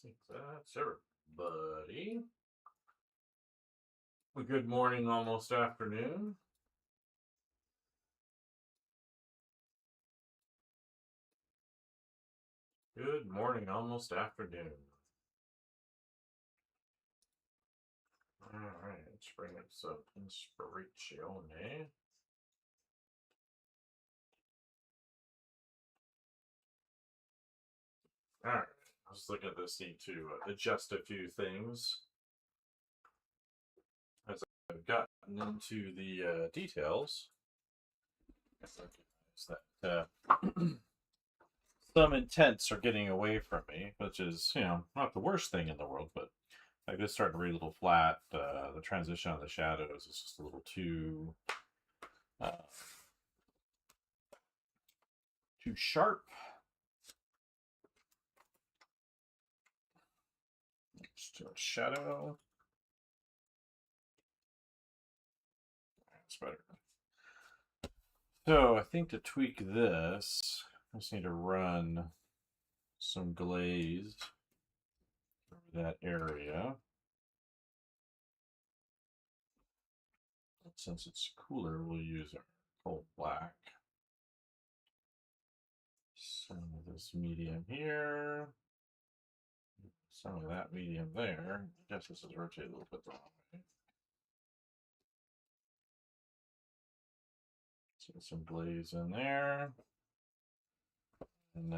That's everybody. Good morning, almost afternoon. Good morning, almost afternoon. All right, let's bring up some inspirazione. All right, I was looking at this. Need to adjust a few things as I've gotten into the details. That some intents are getting away from me, which is, not the worst thing in the world, but I just started to read a little flat. The transition on the shadows is just a little uh, too sharp. Just too much shadow. That's better. So I think to tweak this, I just need to run some glaze over that area. Since it's cooler, we'll use our cold black. Some of this medium here. Some of that medium there. I guess this is rotated a little bit the wrong way. So some glaze in there. And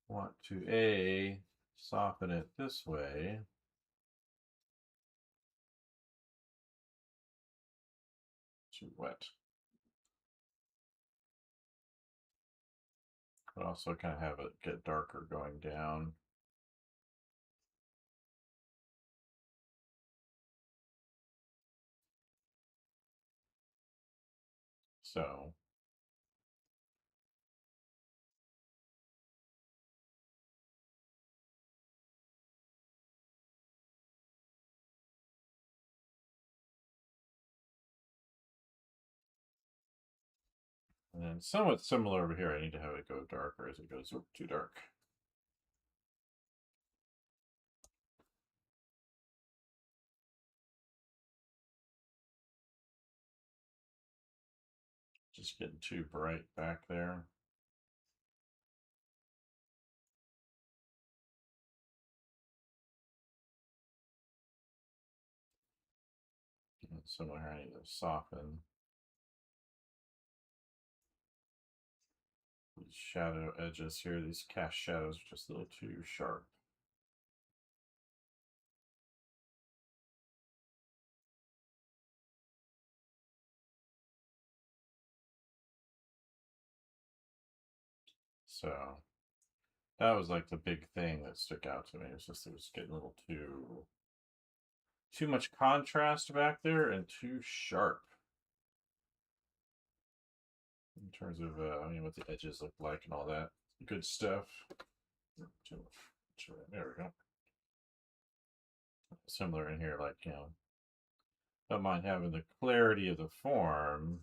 want to soften it this way. Too wet. But also kind of have it get darker going down. So and then somewhat similar over here, I need to have it go darker as it goes too dark. Just getting too bright back there. And similar, I need to soften these shadow edges here. These cast shadows are just a little too sharp. So that was like the big thing that stuck out to me. It was getting a little too much contrast back there and too sharp in terms of what the edges look like and all that good stuff. Too much. There we go. Similar in here, like don't mind having the clarity of the form,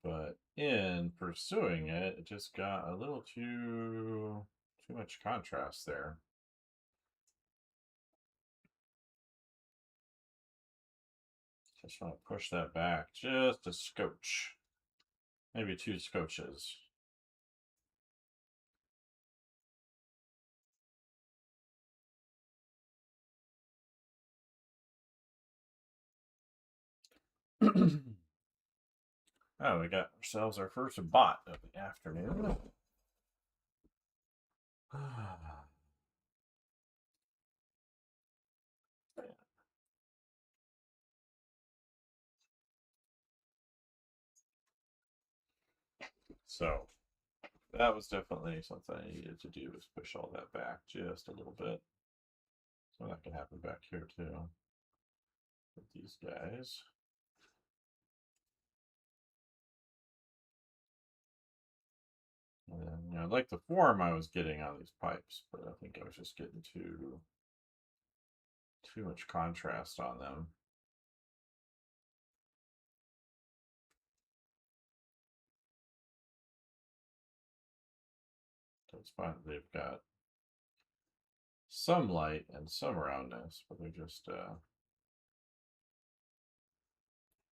but in pursuing it, it just got a little too much contrast there. Just want to push that back just a scotch, maybe 2 scotches. Oh, we got ourselves our first bot of the afternoon. So that was definitely something I needed to do, is push all that back just a little bit. So that can happen back here too with these guys. And then, I like the form I was getting on these pipes, but I think I was just getting too much contrast on them. So it's fine. They've got some light and some roundness, but they're just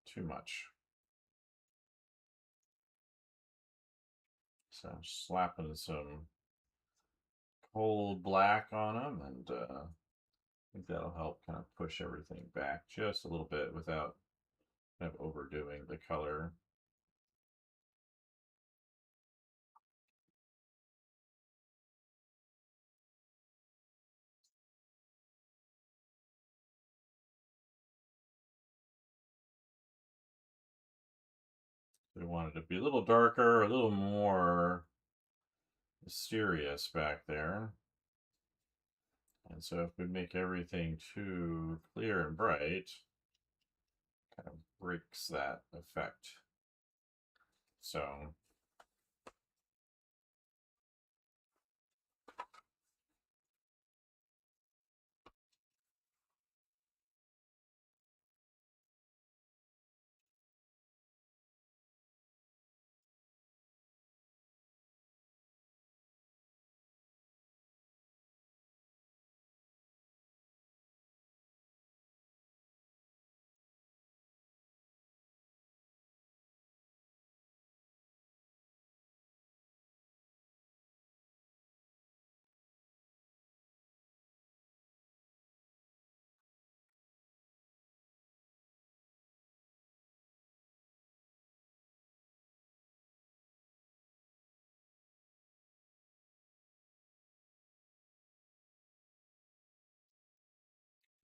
too much. So I'm slapping some cold black on them, and I think that'll help kind of push everything back just a little bit without kind of overdoing the color. We want it to be a little darker, a little more mysterious back there. And so if we make everything too clear and bright, kind of breaks that effect. So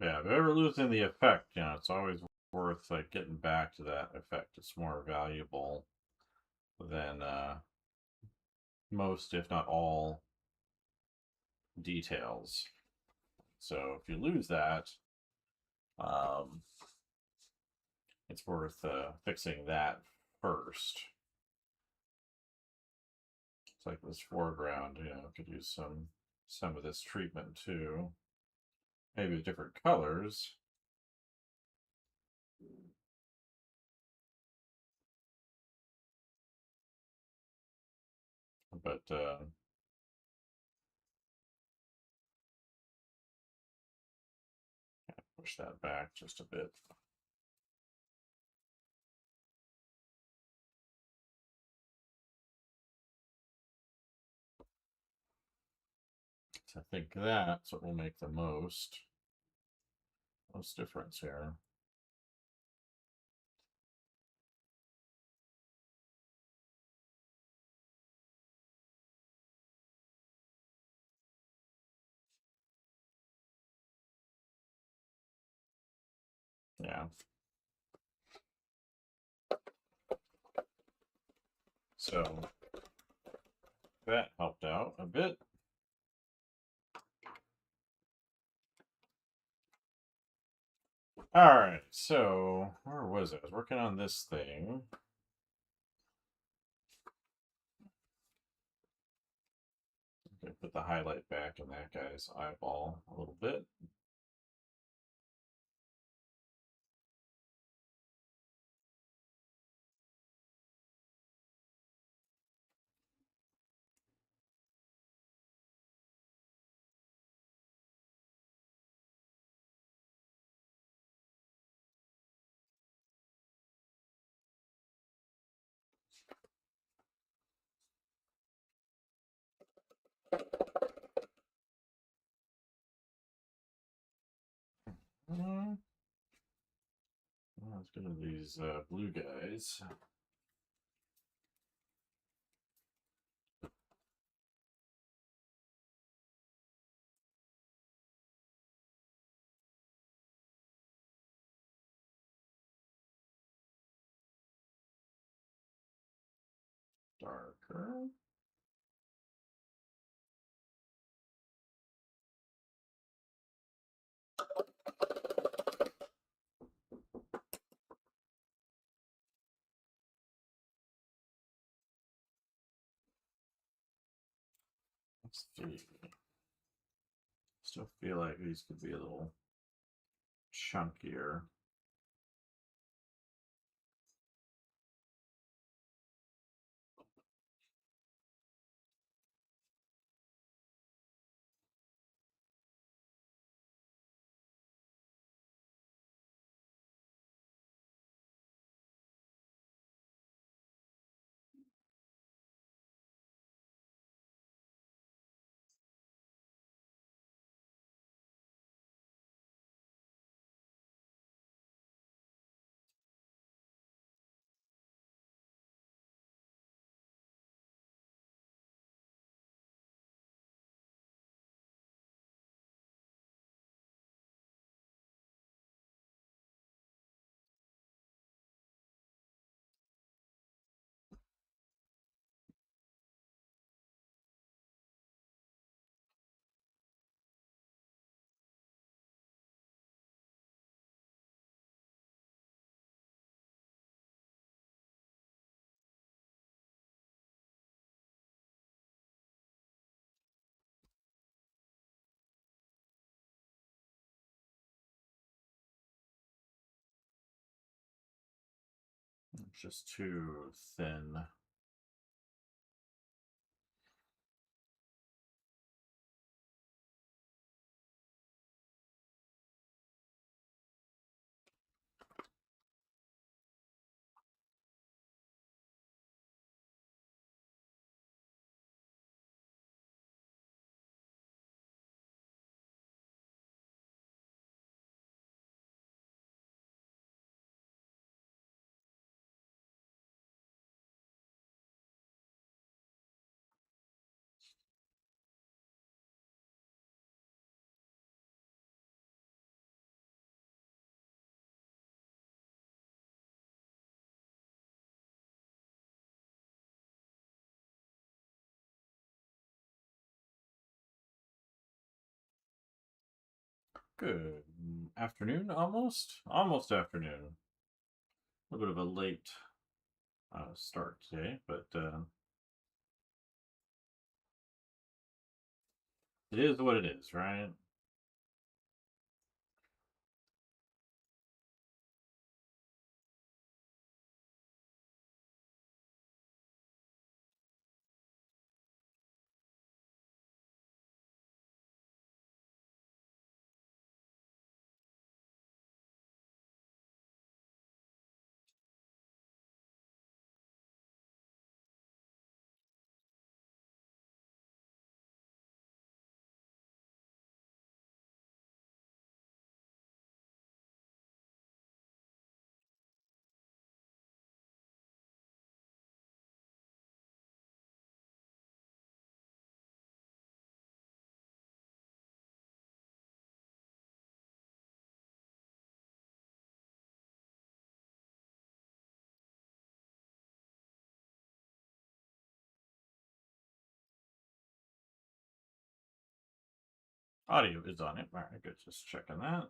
yeah, if you're ever losing the effect, it's always worth like getting back to that effect. It's more valuable than most, if not all, details. So if you lose that, um, it's worth fixing that first. It's like this foreground, could use some of this treatment too. Maybe with different colors. But push that back just a bit. So I think that's what will make the most difference here. Yeah. So that helped out a bit. All right, so where was it? I was working on this thing. Okay, put the highlight back in that guy's eyeball a little bit. Let's go to these blue guys. Darker. Let's see. Still feel like these could be a little chunkier. just too thin. Good afternoon, almost afternoon. A little bit of a late start today, but it is what it is, right? Audio is on it. All right, good. Just checking that.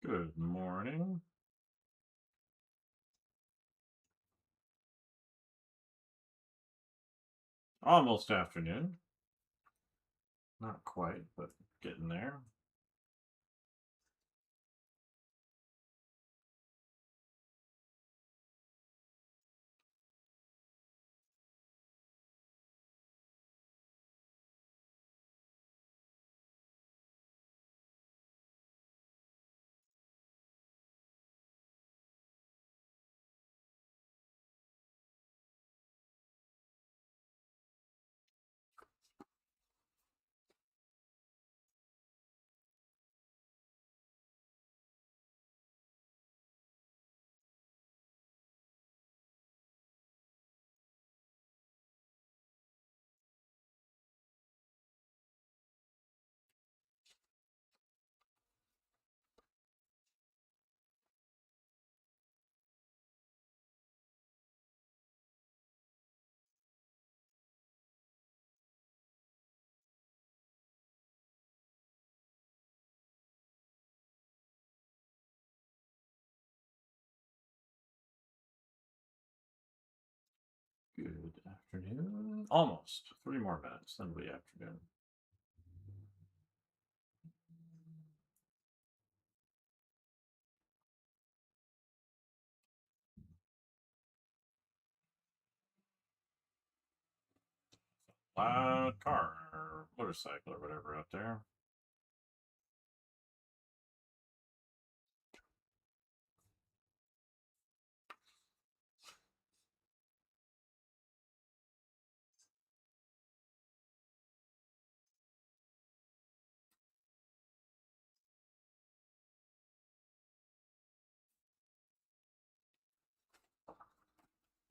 Good morning. Almost afternoon. Not quite, but getting there. Afternoon? Almost. 3 more minutes, then it'll be afternoon. Loud car or motorcycle or whatever out there.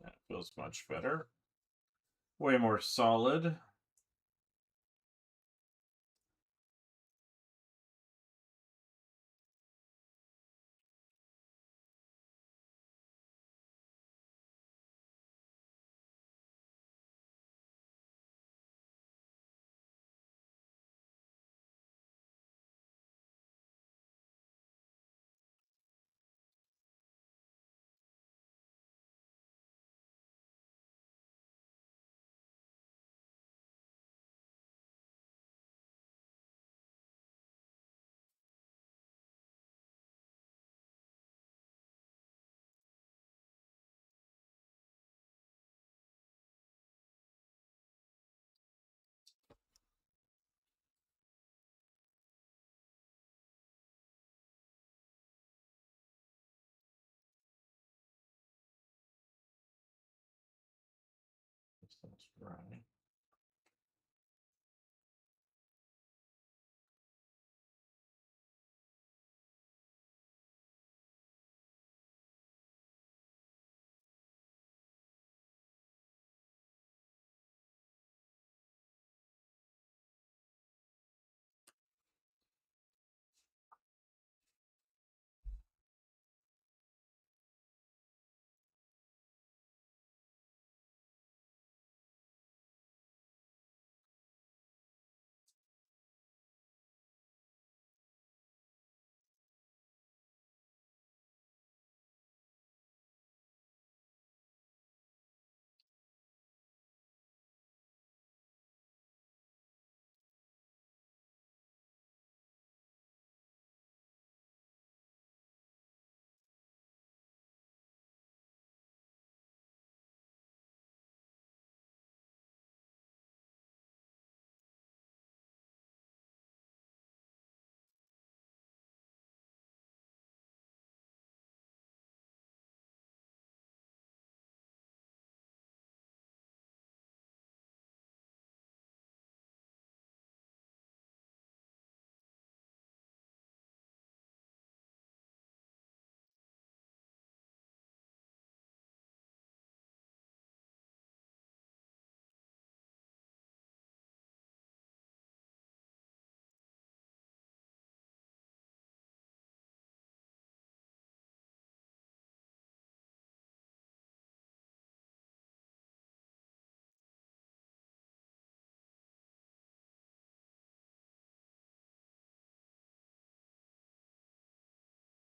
That feels much better. Way more solid. That's right.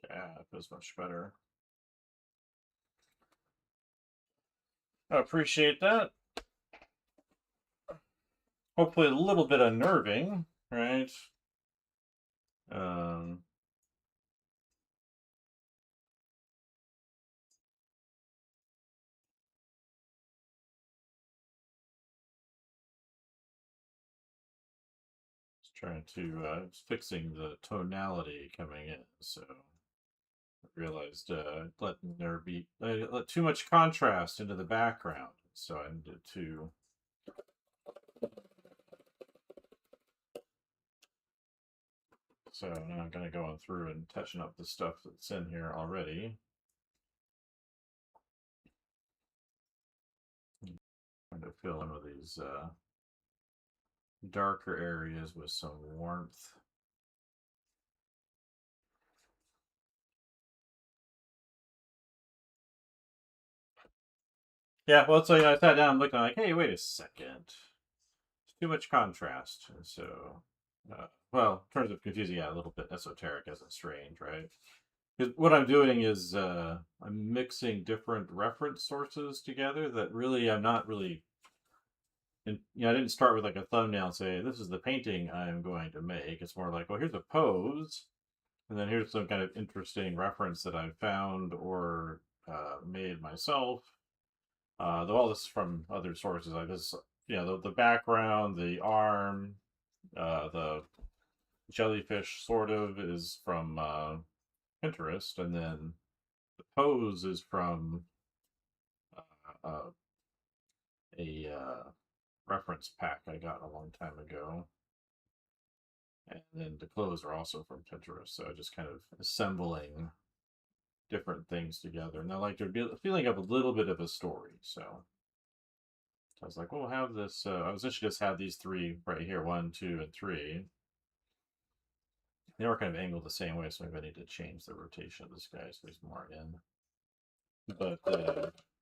Yeah, it feels much better. I appreciate that. Hopefully a little bit unnerving, right? Um, just trying to fixing the tonality coming in, so I realized letting there be let too much contrast into the background, so I needed to. So now I'm going to go on through and touching up the stuff that's in here already. Trying to fill in with these darker areas with some warmth. Yeah, well, so I sat down looking like, hey, wait a second. It's too much contrast. And so, well, in terms of confusing, yeah, a little bit esoteric as a strange, right? Because what I'm doing is I'm mixing different reference sources together that really I'm not really and I didn't start with like a thumbnail and say this is the painting I'm going to make. It's more like, well, here's a pose, and then here's some kind of interesting reference that I found or made myself. Though all this is from other sources. Like this, the background, the arm, the jellyfish sort of is from Pinterest, and then the pose is from uh, a reference pack I got a long time ago. And then the clothes are also from Pinterest, so just kind of assembling different things together. And I like to feeling of a little bit of a story. So I was like, well, we'll have this. I was just have these three right here, 1, 2, and 3. They were kind of angled the same way, so maybe I need to change the rotation of this guy so he's more in. But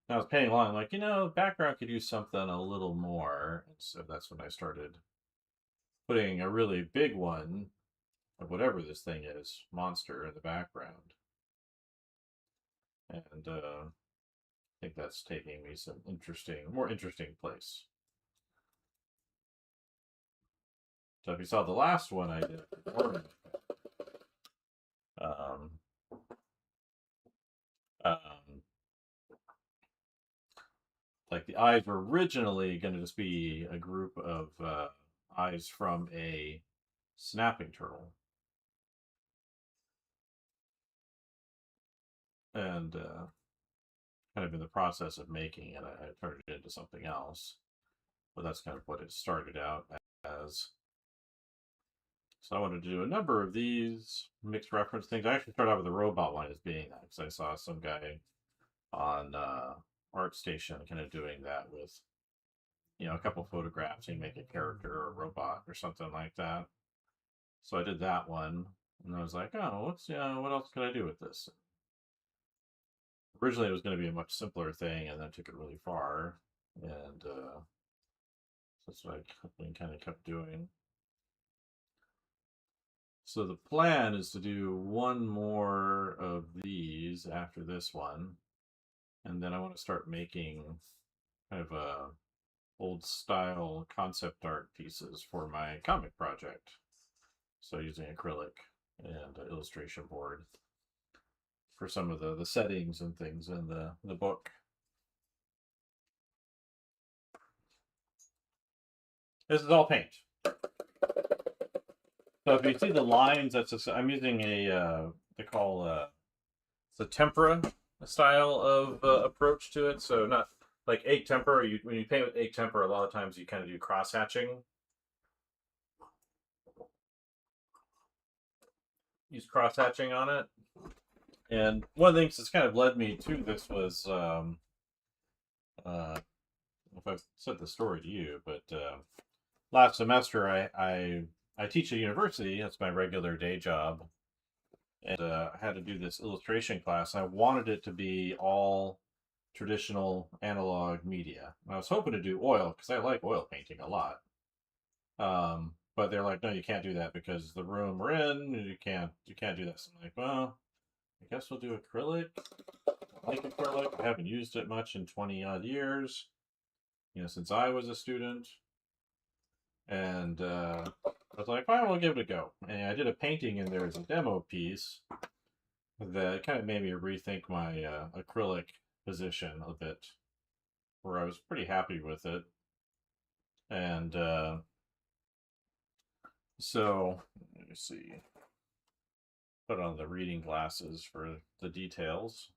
I was painting along, like, background could use something a little more. And so that's when I started putting a really big one of whatever this thing is, monster, in the background. And I think that's taking me some more interesting place. So if you saw the last one I did, um, um, like the eyes were originally going to just be a group of eyes from a snapping turtle. And kind of in the process of making it, I turned it into something else. But that's kind of what it started out as. So I wanted to do a number of these mixed reference things. I actually started out with the robot one as being that because I saw some guy on ArtStation kind of doing that with, a couple photographs. He'd make a character or a robot or something like that. So I did that one, and I was like, oh, what else could I do with this? Originally, it was going to be a much simpler thing, and then took it really far, and that's what I kind of kept doing. So the plan is to do one more of these after this one, and then I want to start making kind of old style concept art pieces for my comic project. So using acrylic and illustration board for some of the settings and things in the book. This is all paint. So if you see the lines, I'm using they call it's a tempera style of approach to it. So not like egg tempera. When you paint with egg tempera, a lot of times you kind of do cross hatching. Use cross hatching on it. And one of the things that's kind of led me to this was if I've said the story to you, but last semester I teach at university. That's my regular day job, and I had to do this illustration class. I wanted it to be all traditional analog media. And I was hoping to do oil because I like oil painting a lot. But they're like, no, you can't do that because the room we're in, you can't do that. So I'm like, well, I guess we'll do acrylic. I like acrylic. I haven't used it much in 20 odd years, since I was a student. And I was like, fine, we'll give it a go. And I did a painting in there as a demo piece that kind of made me rethink my acrylic position a bit, where I was pretty happy with it. And so, let me see. Put on the reading glasses for the details.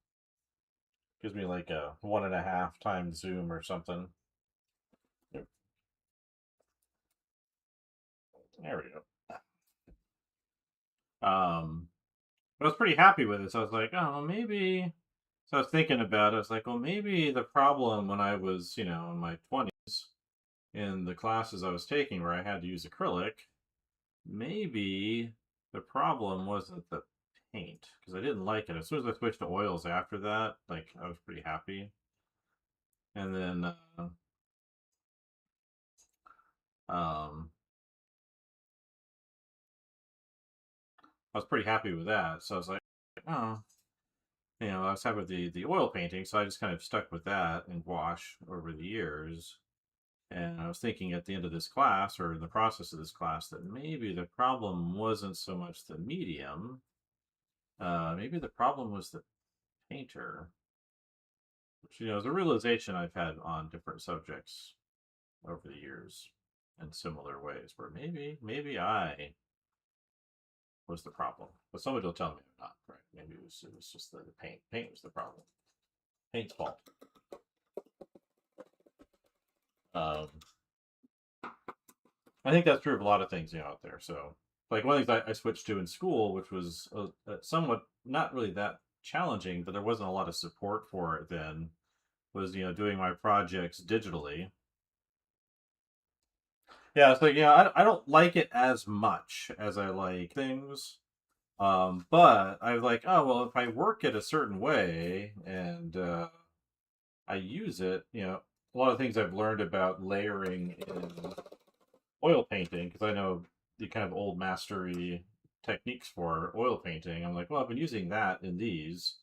Gives me like a 1.5 times zoom or something. Yep. There we go. I was pretty happy with it. So I was like, oh, maybe. So I was thinking about it. I was like, well, maybe the problem when I was, in my 20s, in the classes I was taking where I had to use acrylic, maybe the problem wasn't the paint because I didn't like it. As soon as I switched to oils after that, like I was pretty happy. And then I was pretty happy with that. So I was like, oh, I was happy with the oil painting, so I just kind of stuck with that and gouache over the years. And I was thinking at the end of this class, or in the process of this class, that maybe the problem wasn't so much the medium. Maybe the problem was the painter, which, is a realization I've had on different subjects over the years in similar ways, where maybe I was the problem. But somebody will tell me I'm not, right? Maybe it was just the paint. Paint was the problem. Paint's fault. Um, I think that's true of a lot of things, out there. So, like one of the things I switched to in school, which was somewhat not really that challenging, but there wasn't a lot of support for it then, was doing my projects digitally. Yeah, so I don't like it as much as I like things. But I was like, oh well, if I work it a certain way and I use it, a lot of things I've learned about layering in oil painting, because I know the kind of old mastery techniques for oil painting. I'm like, well, I've been using that in these,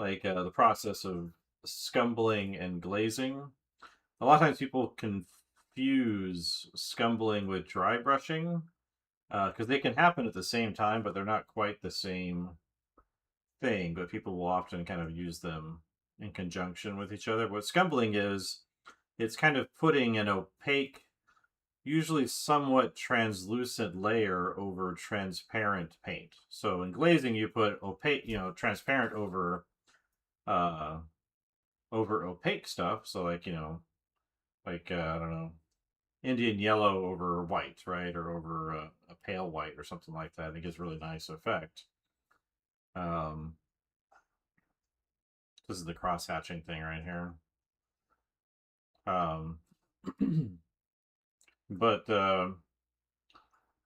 like the process of scumbling and glazing. A lot of times people confuse scumbling with dry brushing, because they can happen at the same time, but they're not quite the same thing. But people will often kind of use them in conjunction with each other. What scumbling is, it's kind of putting an opaque, usually somewhat translucent layer over transparent paint. So in glazing, you put opaque, transparent uh, over opaque stuff. So like, I don't know, Indian yellow over white, right? Or over a pale white or something like that. I think it's a really nice effect. Um, this is the cross hatching thing right here. Um, but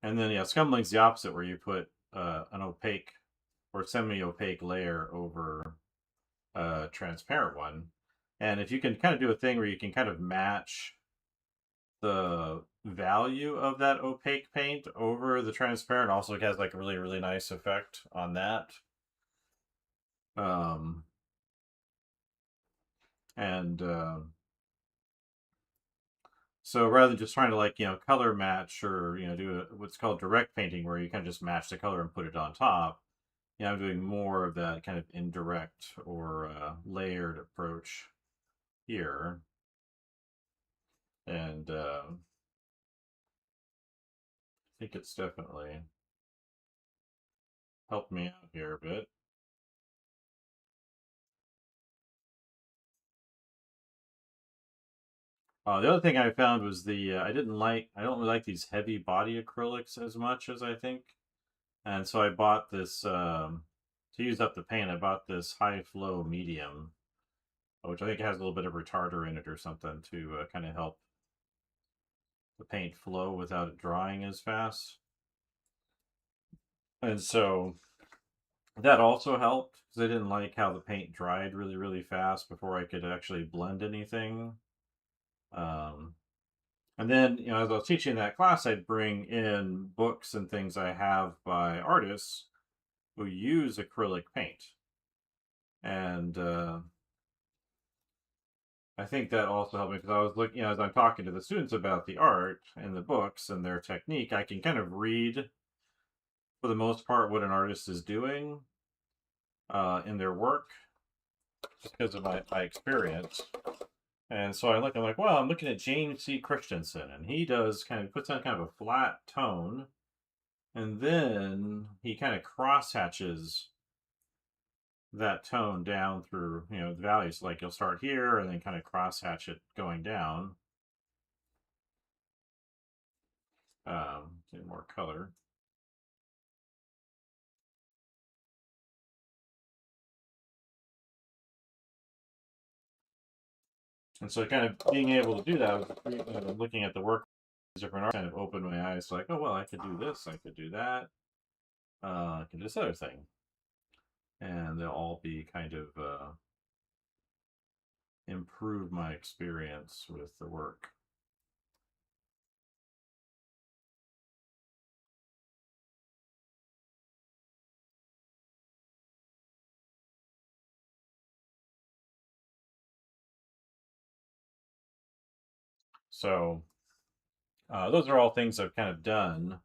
and then scumbling's the opposite, where you put an opaque or semi-opaque layer over a transparent one. And if you can kind of do a thing where you can kind of match the value of that opaque paint over the transparent, also it has like a really, really nice effect on that. Um, and So rather than just trying to like, color match or, do what's called direct painting, where you kind of just match the color and put it on top, I'm doing more of that kind of indirect or layered approach here. And I think it's definitely helped me out here a bit. The other thing I found was I don't really like these heavy body acrylics as much as I think. And so I bought this, to use up the paint, I bought this high flow medium, which I think has a little bit of retarder in it or something to kind of help the paint flow without it drying as fast. And so that also helped, because I didn't like how the paint dried really, really fast before I could actually blend anything. Um, and then, as I was teaching that class, I'd bring in books and things I have by artists who use acrylic paint. And I think that also helped me, because I was looking, as I'm talking to the students about the art and the books and their technique, I can kind of read, for the most part, what an artist is doing in their work, just because of my experience. And so I'm like, well, I'm looking at James C. Christensen, and he puts on kind of a flat tone, and then he kind of crosshatches that tone down through, the values. Like you'll start here and then kind of crosshatch it going down. Get more color. And so kind of being able to do that, looking at the work of different art, kind of opened my eyes to like, oh, well, I could do this, I could do that, I could do this other thing. And they'll all be kind of improve my experience with the work. So those are all things I've kind of done.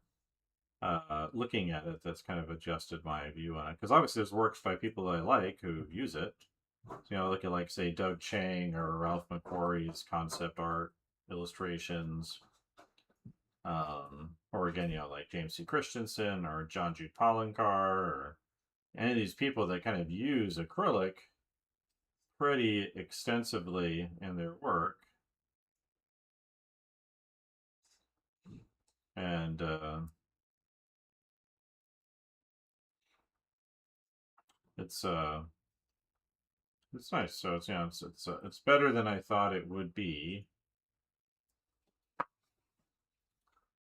Looking at it, that's kind of adjusted my view on it. Because obviously, there's works by people that I like who use it. So, look at like say Doug Chang or Ralph McQuarrie's concept art illustrations, or again, like James C. Christensen or John Jude Poloncarz or any of these people that kind of use acrylic pretty extensively in their work. And it's nice. So it's better than I thought it would be,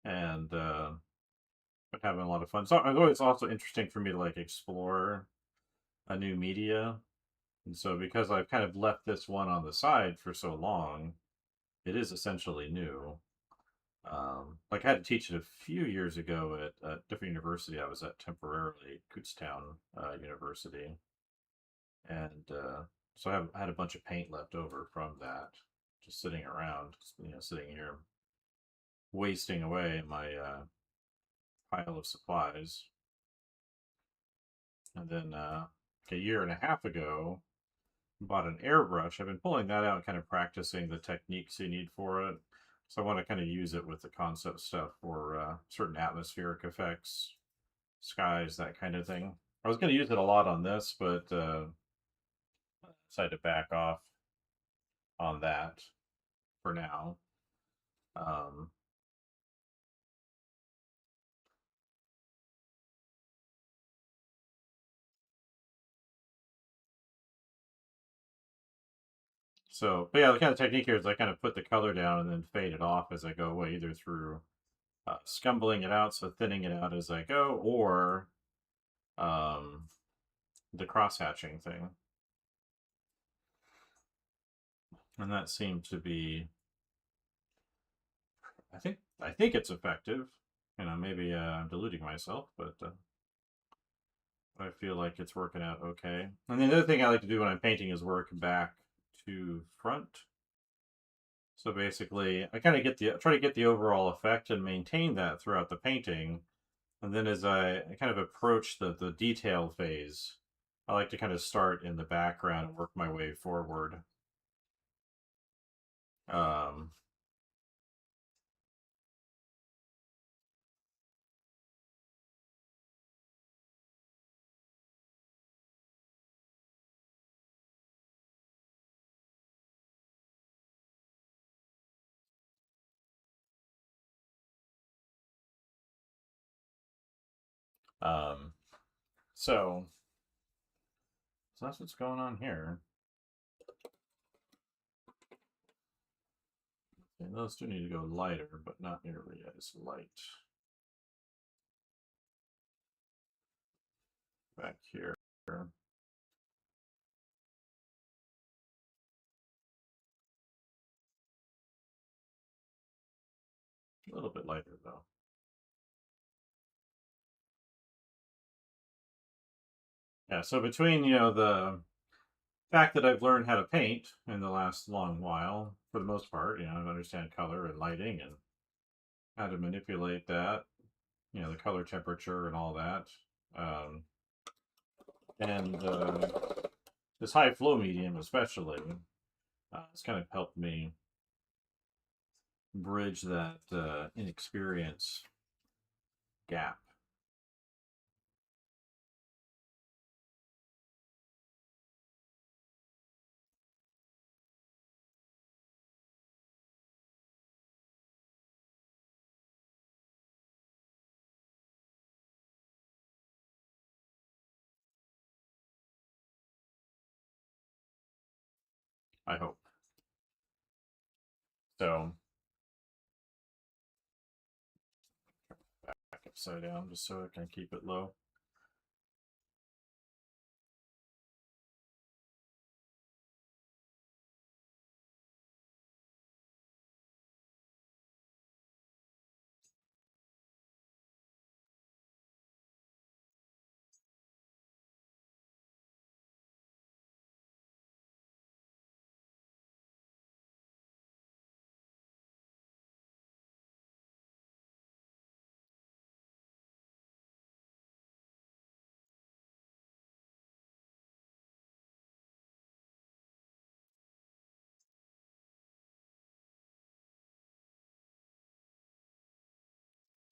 and but having a lot of fun. So it's also interesting for me to like explore a new media, and so because I've kind of left this one on the side for so long, it is essentially new. Like I had to teach it a few years ago at a different university I was at temporarily, Kutztown University, and so I had a bunch of paint left over from that, just sitting around, sitting here wasting away my pile of supplies. And then a year and a half ago, bought an airbrush. I've been pulling that out and kind of practicing the techniques you need for it. So I want to kind of use it with the concept stuff for certain atmospheric effects, skies, that kind of thing. I was going to use it a lot on this, but decided to back off on that for now. Um, so, but yeah, the kind of technique here is I kind of put the color down and then fade it off as I go away, either through scumbling it out, so thinning it out as I go, or um, the cross hatching thing. And that seemed to be, I think it's effective. Maybe I'm deluding myself, but I feel like it's working out okay. And the other thing I like to do when I'm painting is work back to front. So basically, I kind of try to get the overall effect and maintain that throughout the painting. And then as I kind of approach the detail phase, I like to kind of start in the background and work my way forward. Um, um, so, so that's what's going on here. And those do need to go lighter, but not nearly as light. Back here. A little bit lighter though. Yeah, so between, the fact that I've learned how to paint in the last long while, for the most part, I understand color and lighting and how to manipulate that, the color temperature and all that. Um, and this high flow medium, especially, it's kind of helped me bridge that inexperience gap. I hope. So, back upside down just so I can keep it low.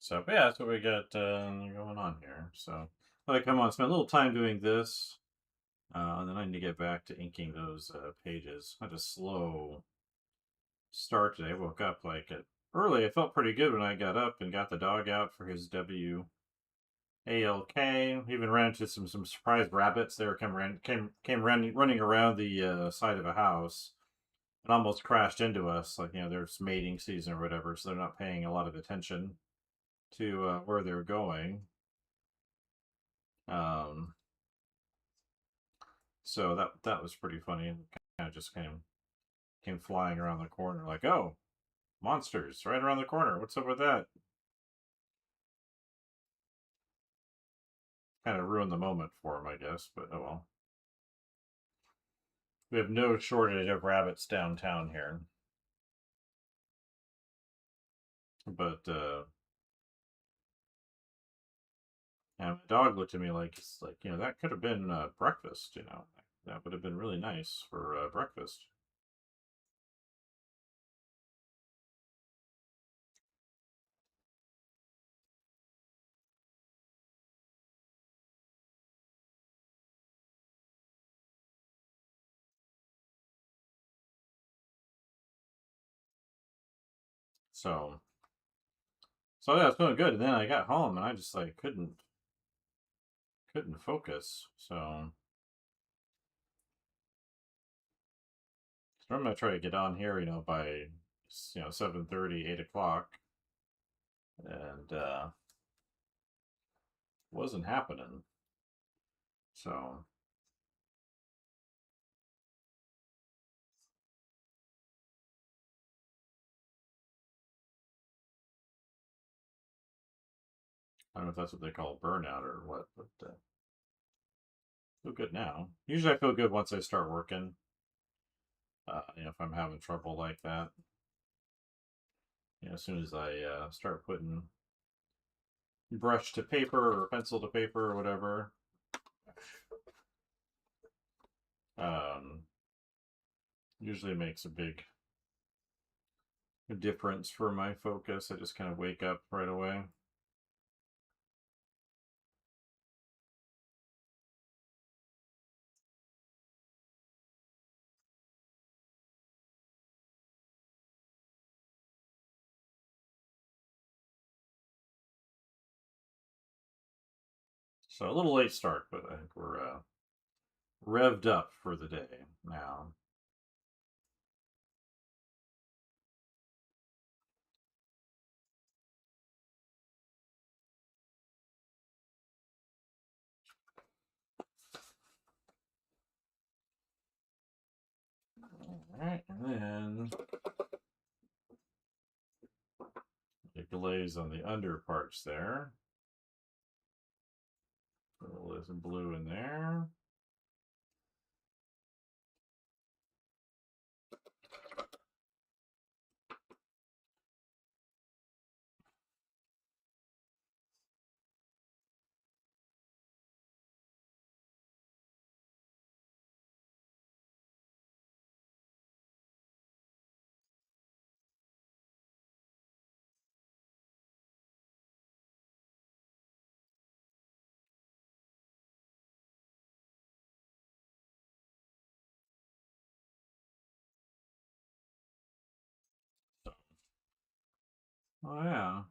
So, but yeah, that's what we got going on here. So, but I come on, spend a little time doing this, and then I need to get back to inking those pages. I had a slow start today. I woke up like early. I felt pretty good when I got up and got the dog out for his WALK. Even ran into some surprise rabbits. They were came running around the side of a house and almost crashed into us. Like, there's mating season or whatever, so they're not paying a lot of attention to where they're going. Um, so that was pretty funny. And kind of just came flying around the corner, like, oh, monsters right around the corner. What's up with that? Kind of ruined the moment for him, I guess. But oh well. We have no shortage of rabbits downtown here. But and my dog looked at me like, it's like, that could have been breakfast. That would have been really nice for breakfast. So, so yeah, it's feeling good. And then I got home and I just like couldn't focus. So I'm gonna try to get on here, by 7:30, 8 o'clock, and wasn't happening. So I don't know if that's what they call burnout or what, but feel good now. Usually I feel good once I start working. If I'm having trouble like that, as soon as I start putting brush to paper or pencil to paper or whatever, um, usually makes a big difference for my focus. I just kind of wake up right away. So a little late start, but I think we're revved up for the day now. All right, and then the glaze on the under parts there. A little some blue in there. Oh yeah.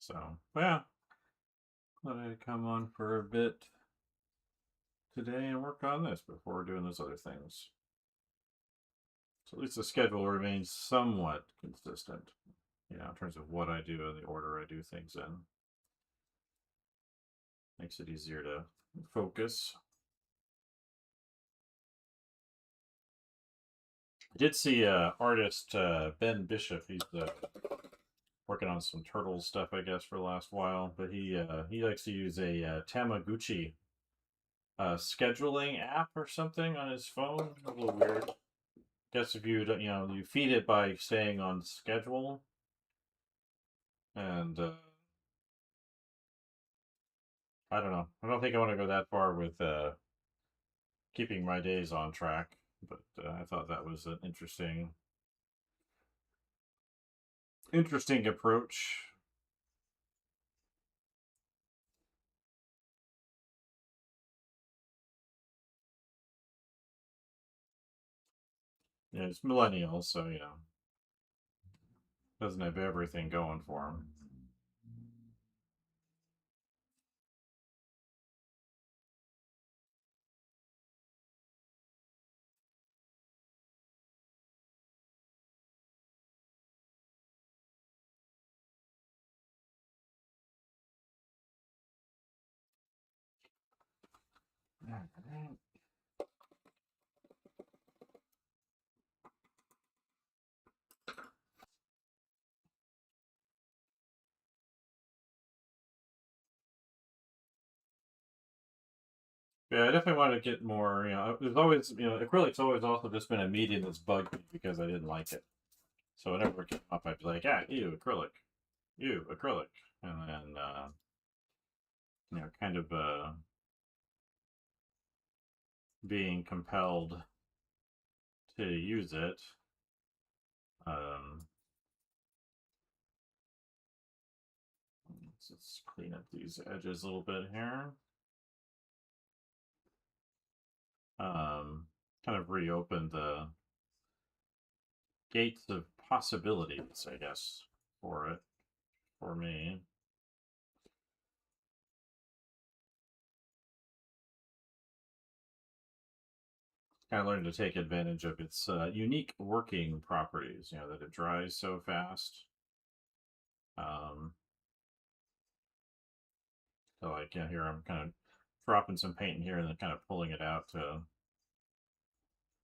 So, yeah, thought I'd come on for a bit today and work on this before doing those other things. So at least the schedule remains somewhat consistent, in terms of what I do and the order I do things in. Makes it easier to focus. I did see artist Ben Bishop. He's working on some turtle stuff, I guess, for the last while. But he likes to use a Tamaguchi scheduling app or something on his phone. A little weird. Guess if you don't, you feed it by staying on schedule, and I don't know. I don't think I want to go that far with keeping my days on track. But I thought that was an interesting approach. Yeah, it's millennial, so doesn't have everything going for him. Yeah, I definitely want to get more. There's always, acrylic's always also just been a medium that's bugged me because I didn't like it. So whenever it came up, I'd be like, ew, acrylic, and then kind of being compelled to use it. Um, let's just clean up these edges a little bit here. Kind of reopen the gates of possibilities, I guess, for me. Kind of learned to take advantage of its unique working properties. That it dries so fast. Um, so like here I'm kind of dropping some paint in here and then kind of pulling it out to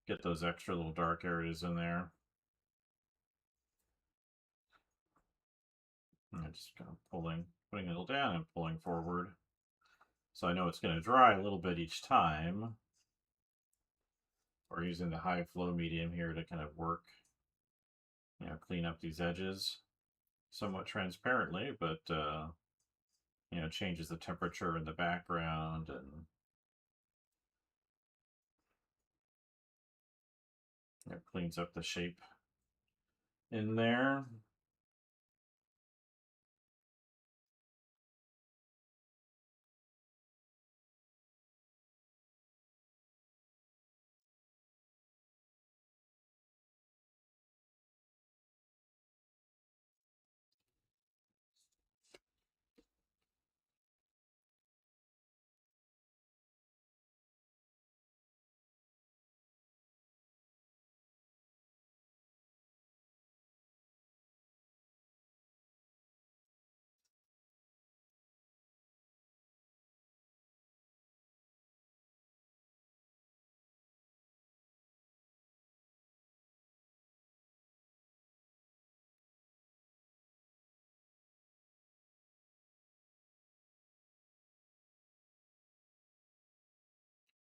get those extra little dark areas in there. And just kind of putting it a little down and pulling forward. So I know it's going to dry a little bit each time. We're using the high flow medium here to kind of work, clean up these edges somewhat transparently, but changes the temperature in the background and cleans up the shape in there.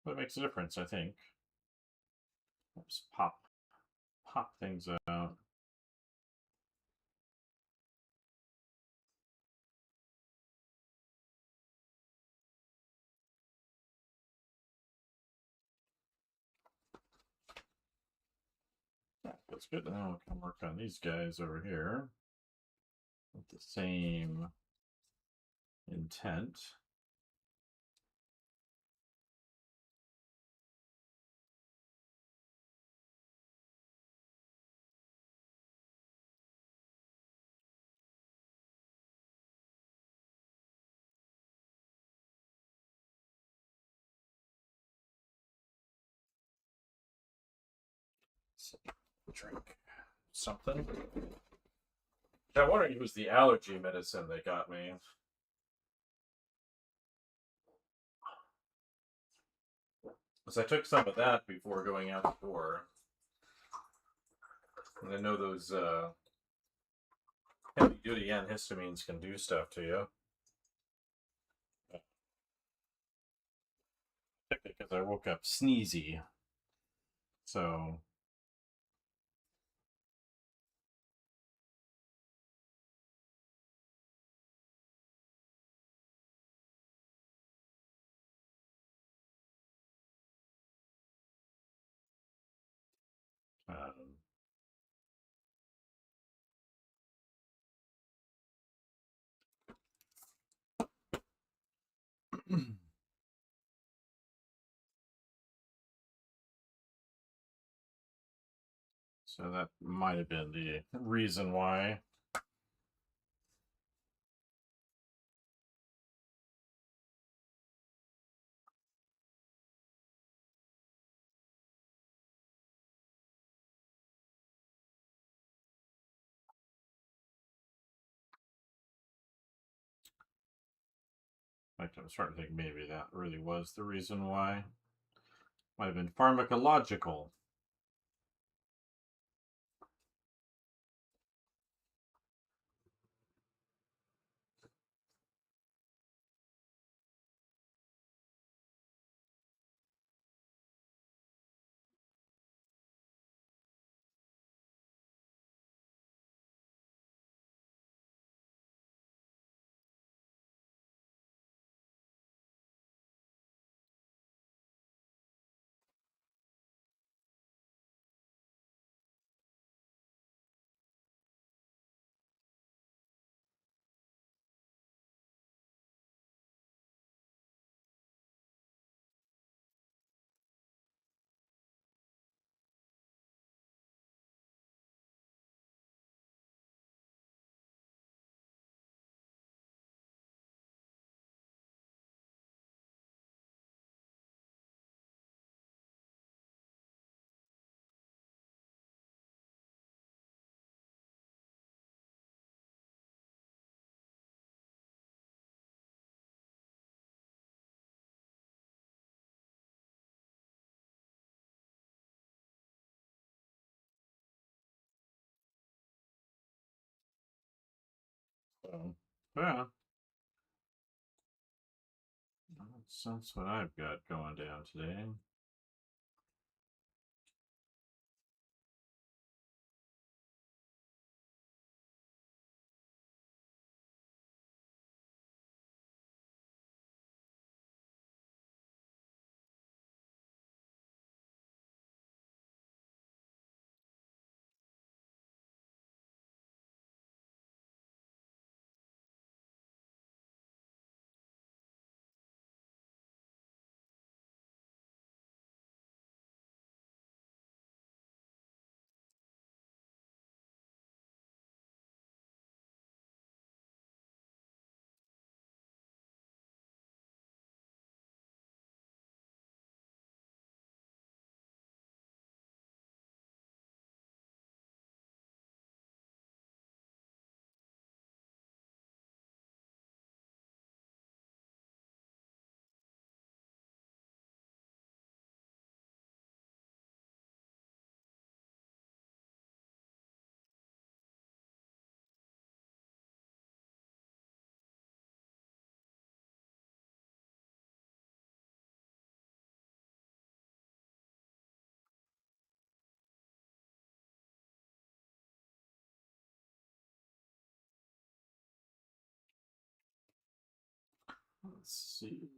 But it makes a difference, I think. Just pop things out. That's good. Now we can work on these guys over here with the same intent. Drink something. I'm wondering if it was the allergy medicine that got me. Because I took some of that before going out the door. And I know those heavy duty antihistamines can do stuff to you. Because I woke up sneezy. So. Um, so that might have been the reason why. In fact, I'm starting to think maybe that really was the reason why. Might have been pharmacological. So, yeah. That's what I've got going down today. Let's see.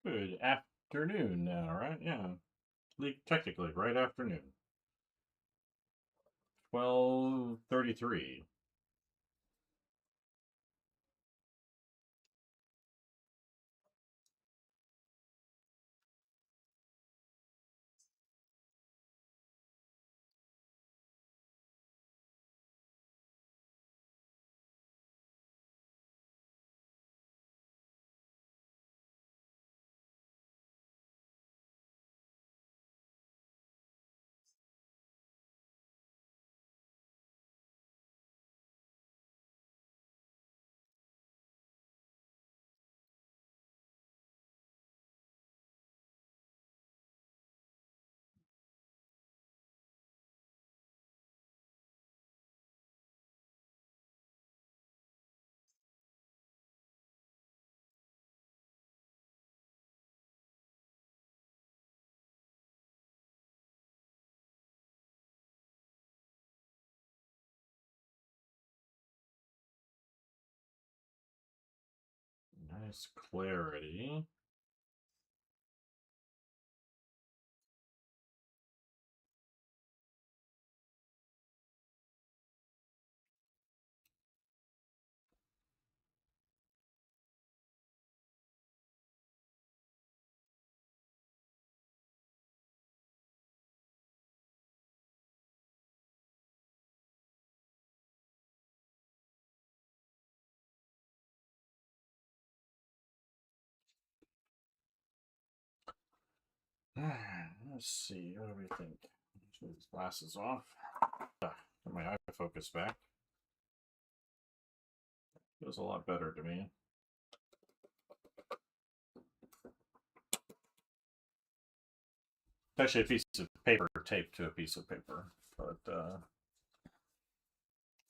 Good afternoon now, right? Yeah. Technically, right afternoon. 12:33. Nice clarity. Let's see. What do we think? Take these glasses off. Get my eye focus back. Feels a lot better to me. It's actually a piece of paper taped to a piece of paper, but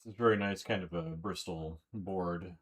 it's very nice, kind of a Bristol board.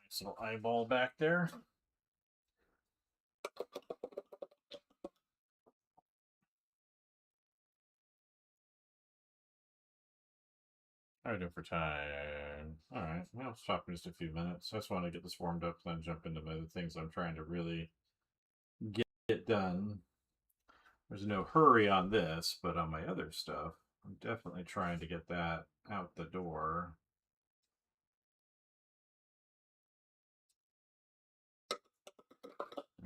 Nice little eyeball back there. How are we doing for time? All right, well, stop in just a few minutes. I just want to get this warmed up, then jump into my other things I'm trying to really get done. There's no hurry on this, but on my other stuff, I'm definitely trying to get that out the door.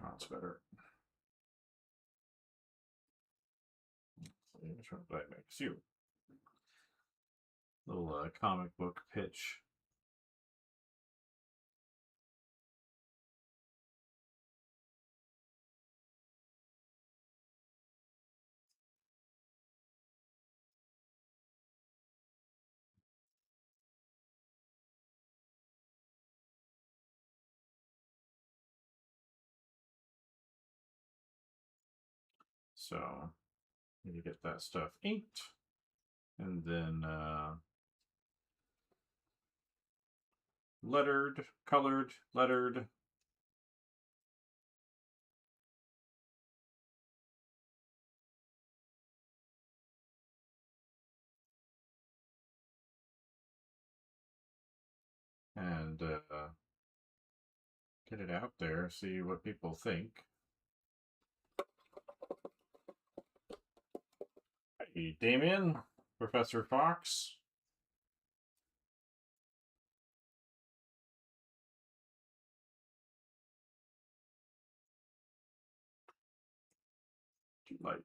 Oh, it's better. Which one did I make? It's you. Little comic book pitch. So you get that stuff inked, and then lettered, colored, lettered. And get it out there, see what people think. Hey, Damien, Professor Fox. Too light.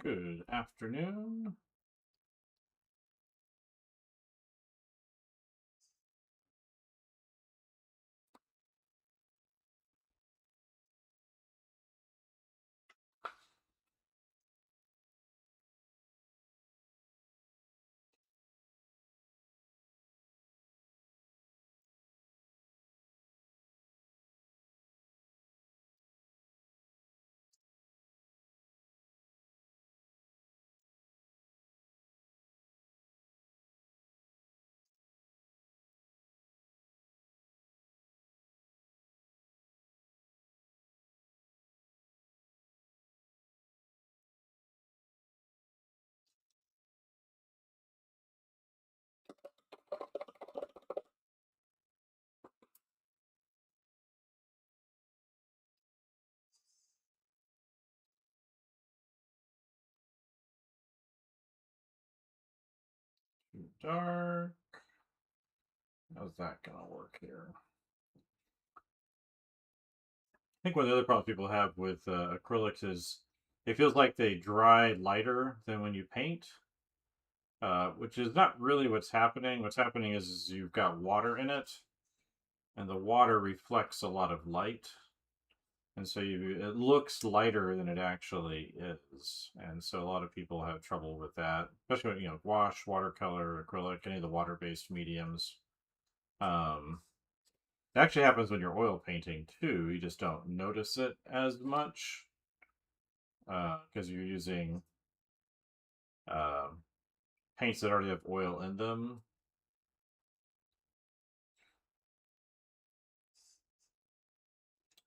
Good afternoon. Too dark. How's that gonna work here? I think one of the other problems people have with acrylics is it feels like they dry lighter than when you paint, which is not really what's happening. What's happening is you've got water in it, and the water reflects a lot of light, and so it looks lighter than it actually is. And so a lot of people have trouble with that, especially when, wash, watercolor, acrylic, any of the water-based mediums. Um, It actually happens when you're oil painting too. You just don't notice it as much because you're using uh, paints that already have oil in them.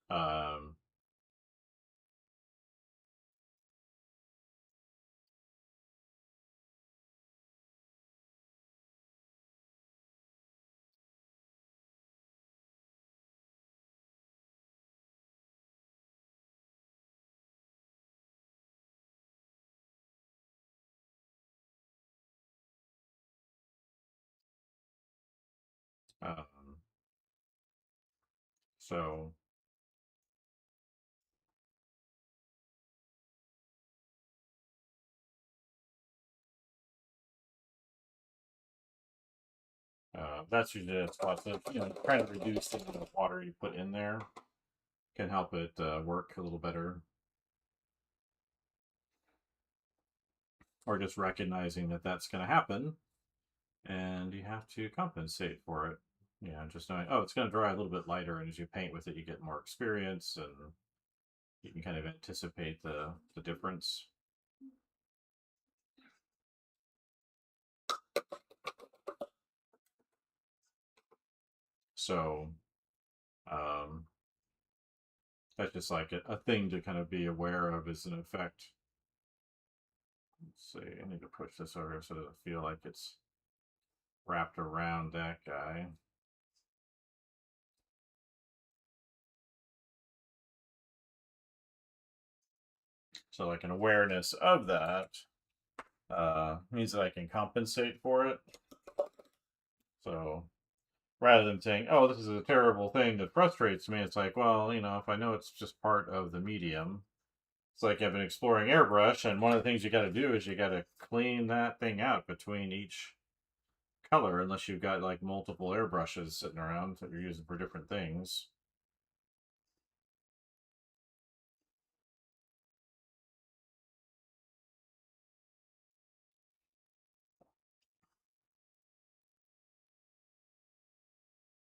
Um, um, so that's usually a spot that trying to reduce the amount of water you put in there can help it work a little better, or just recognizing that that's going to happen and you have to compensate for it. Just knowing, oh, it's going to dry a little bit lighter, and as you paint with it, you get more experience and you can kind of anticipate the difference. So um, that's just like a thing to kind of be aware of as an effect. Let's see, I need to push this over so it doesn't feel like it's wrapped around that guy. So like an awareness of that means that I can compensate for it. So rather than saying, oh, this is a terrible thing that frustrates me, it's like, well, if I know it's just part of the medium, it's like I've been exploring airbrush, and one of the things you got to do is you got to clean that thing out between each color, unless you've got like multiple airbrushes sitting around that you're using for different things.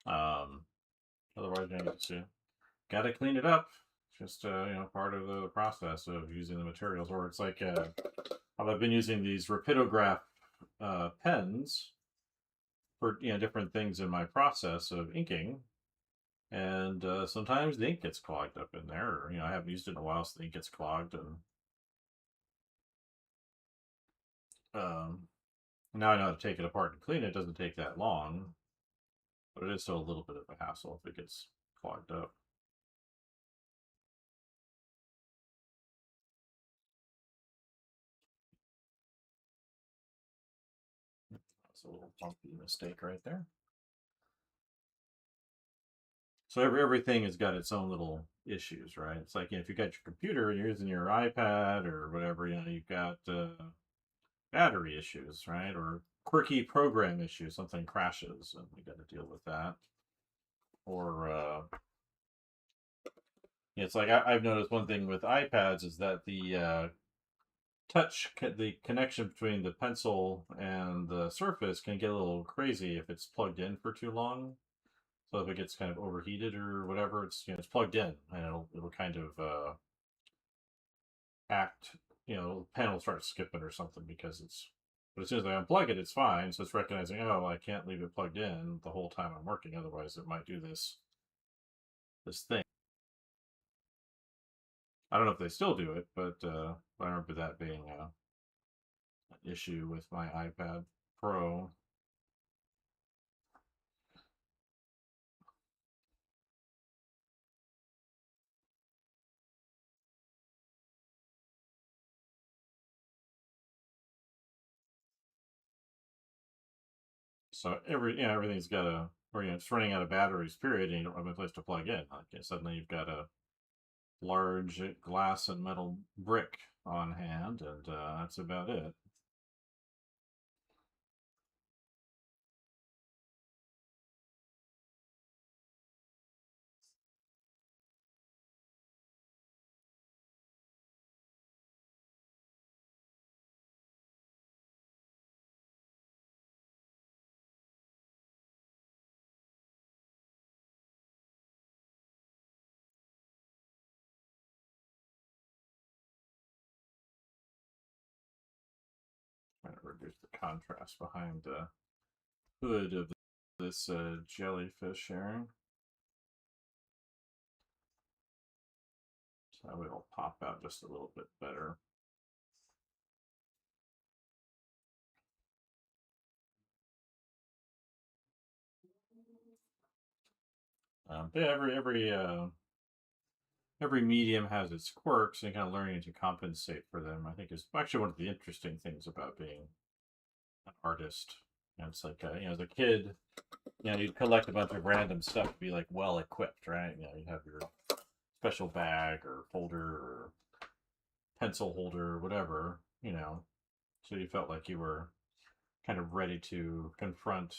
Um, Otherwise, you got to clean it up. Just part of the process of using the materials. Or it's like I've been using these rapidograph pens for different things in my process of inking, and sometimes the ink gets clogged up in there. Or, I haven't used it in a while, so the ink gets clogged, and um, now I know how to take it apart and clean it. It doesn't take that long, but it is still a little bit of a hassle if it gets clogged up. That's a little bumpy mistake right there. So everything has got its own little issues, right? It's like, if you got your computer and you're using your iPad or whatever, you've got battery issues, right? Or quirky program issues, something crashes and you got to deal with that. Or it's like I've noticed one thing with iPads is that the the connection between the pencil and the surface can get a little crazy if it's plugged in for too long. So if it gets kind of overheated or whatever, it's plugged in and it'll kind of act, the panel starts skipping or something because it's. But as soon as I unplug it, it's fine. So it's recognizing, oh, I can't leave it plugged in the whole time I'm working, otherwise it might do this thing. I don't know if they still do it, but I remember that being an issue with my iPad Pro. So everything's got or it's running out of batteries. Period, and you don't have a place to plug in. Like, suddenly you've got a large glass and metal brick on hand, and that's about it. Trying to reduce the contrast behind the hood of this jellyfish here. So it'll pop out just a little bit better. But every medium has its quirks, and kind of learning to compensate for them, I think, is actually one of the interesting things about being an artist. It's like, as a kid, you'd collect a bunch of random stuff to be like well equipped, right? You'd have your special bag or folder or pencil holder or whatever, so you felt like you were kind of ready to confront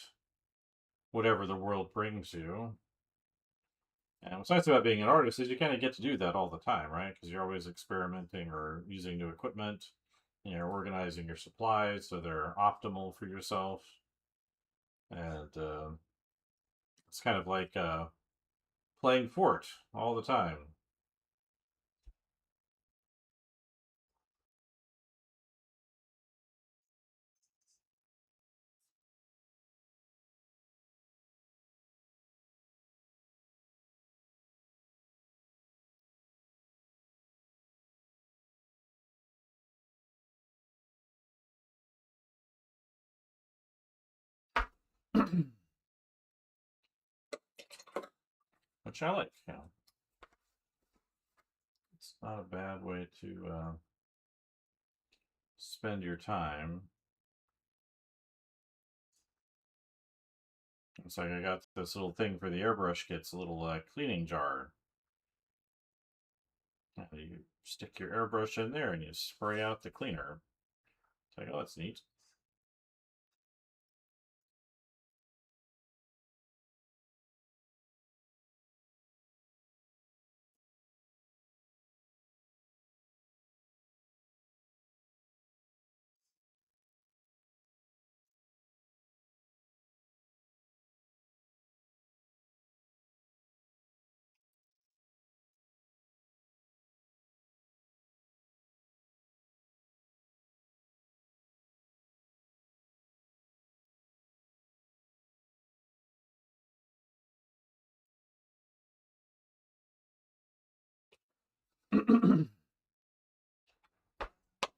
whatever the world brings you. And what's nice about being an artist is you kind of get to do that all the time, right? Because you're always experimenting or using new equipment, organizing your supplies so they're optimal for yourself. And it's kind of like playing fort all the time. Which I like. It's not a bad way to spend your time. It's like I got this little thing for the airbrush kits, a little cleaning jar. And you stick your airbrush in there and you spray out the cleaner. It's like, oh, that's neat.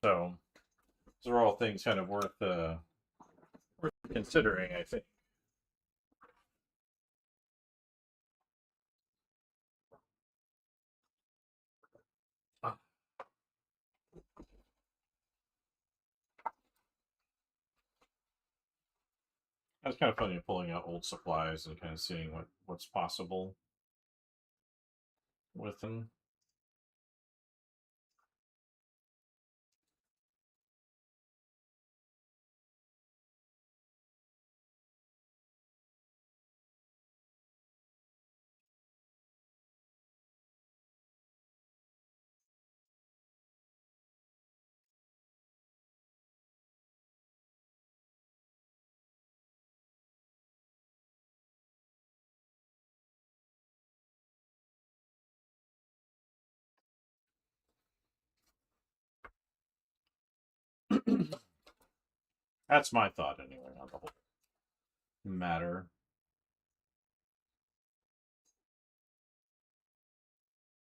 So those are all things kind of worth considering, I think. Uh, It's kind of funny pulling out old supplies and kind of seeing what's possible. within. That's my thought anyway on the whole matter.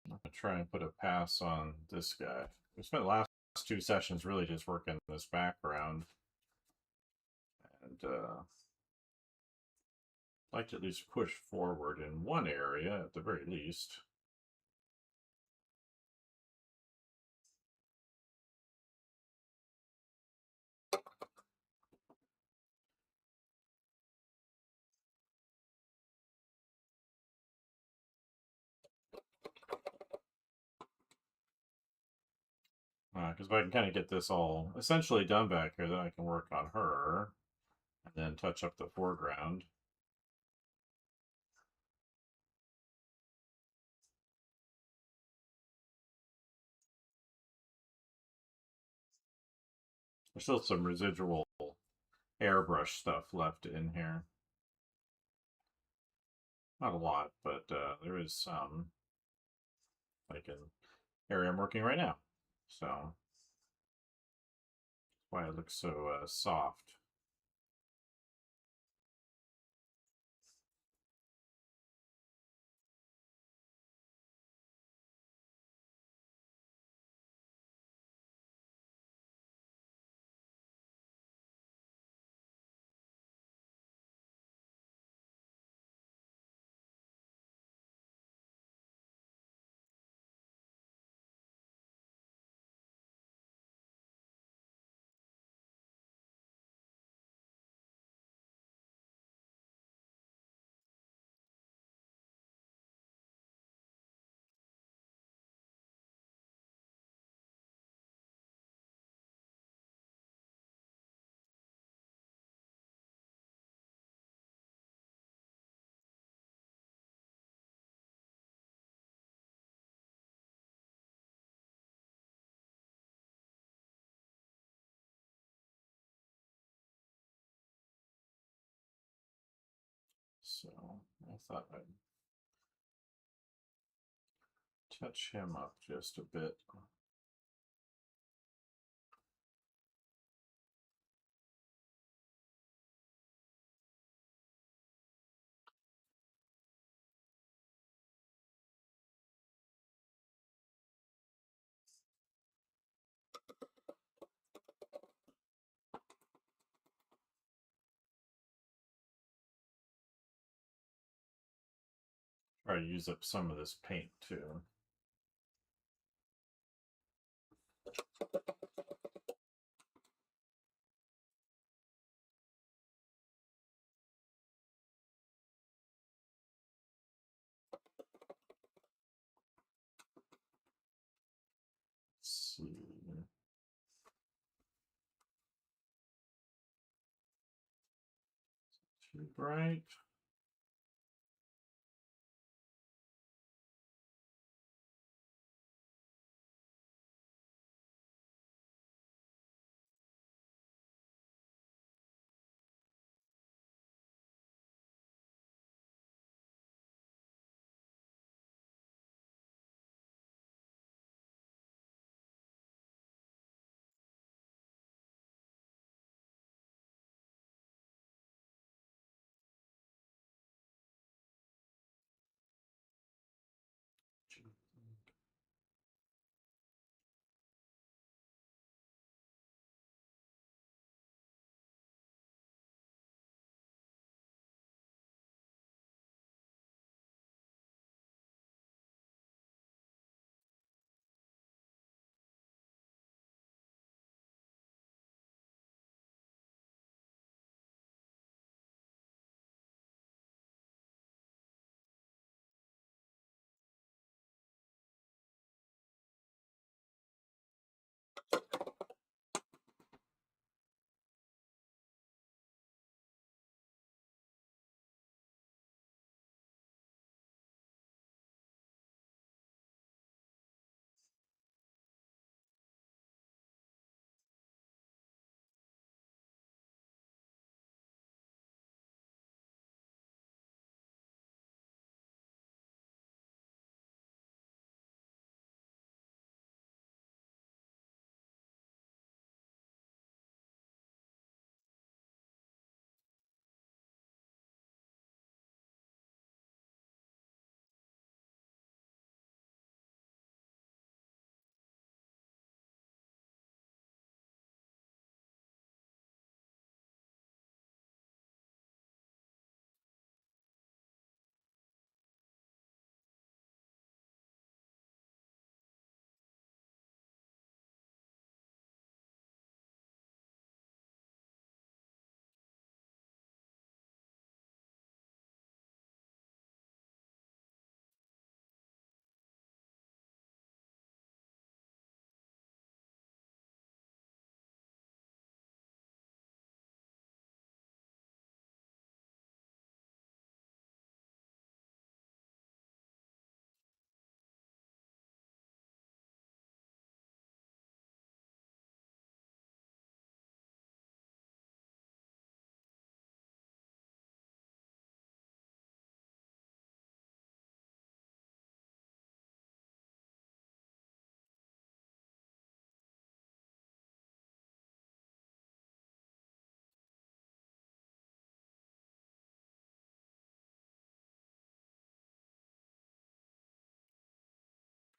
I'm gonna try and put a pass on this guy. We spent the last 2 sessions really just working this background, and like to at least push forward in one area at the very least. Because if I can kind of get this all essentially done back here, then I can work on her and then touch up the foreground. There's still some residual airbrush stuff left in here. Not a lot, but there is some, like in area I'm working right now. So that's why it looks so soft. So I thought I'd touch him up just a bit. Try to use up some of this paint too. Let's see. Too bright.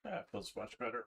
That feels much better.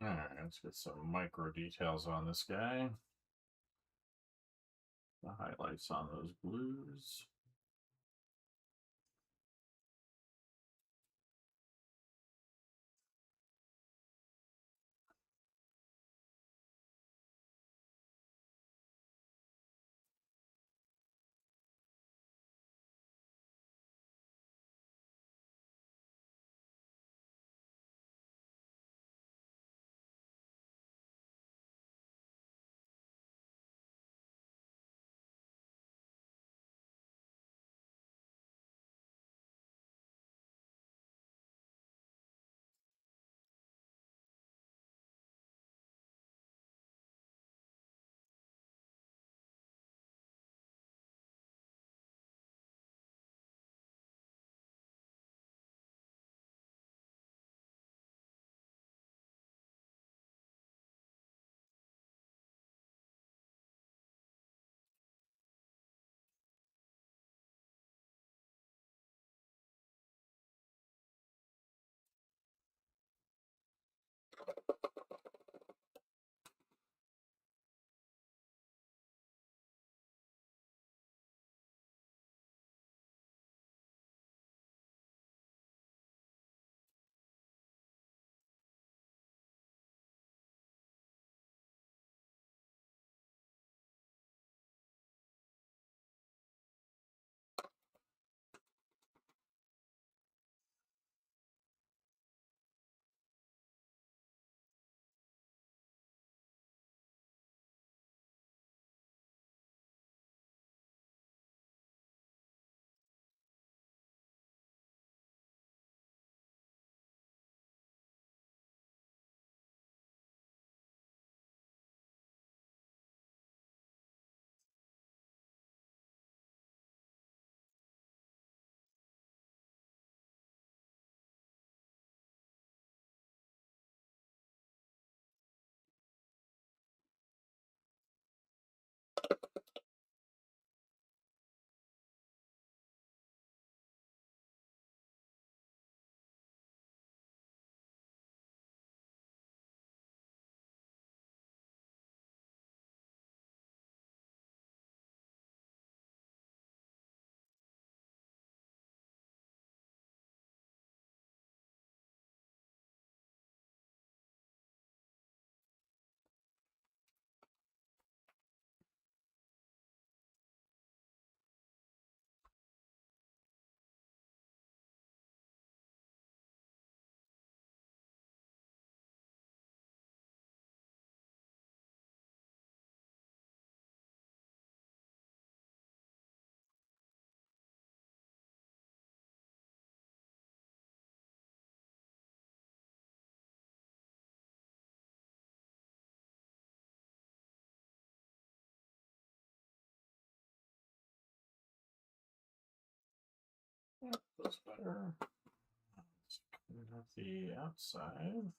Alright, let's get some micro details on this guy. The highlights on those blues. That feels better. Let's clean up the outside.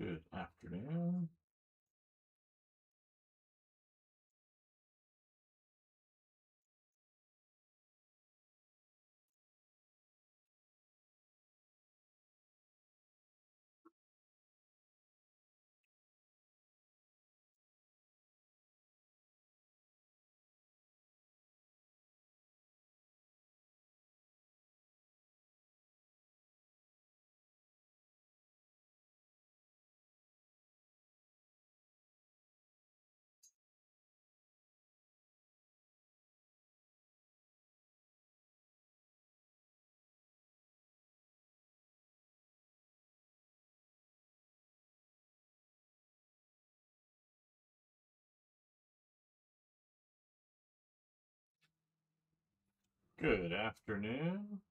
Good afternoon. Good afternoon.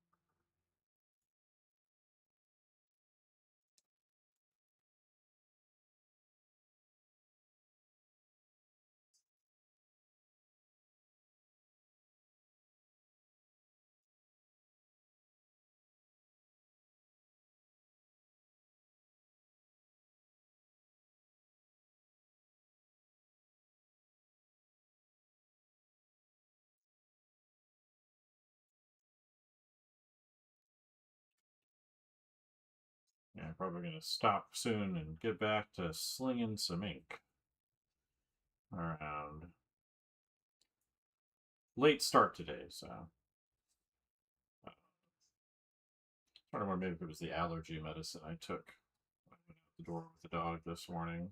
Yeah, I'm probably going to stop soon and get back to slinging some ink around. Late start today, so. I don't remember, maybe it was the allergy medicine I took when I went out the door with the dog this morning.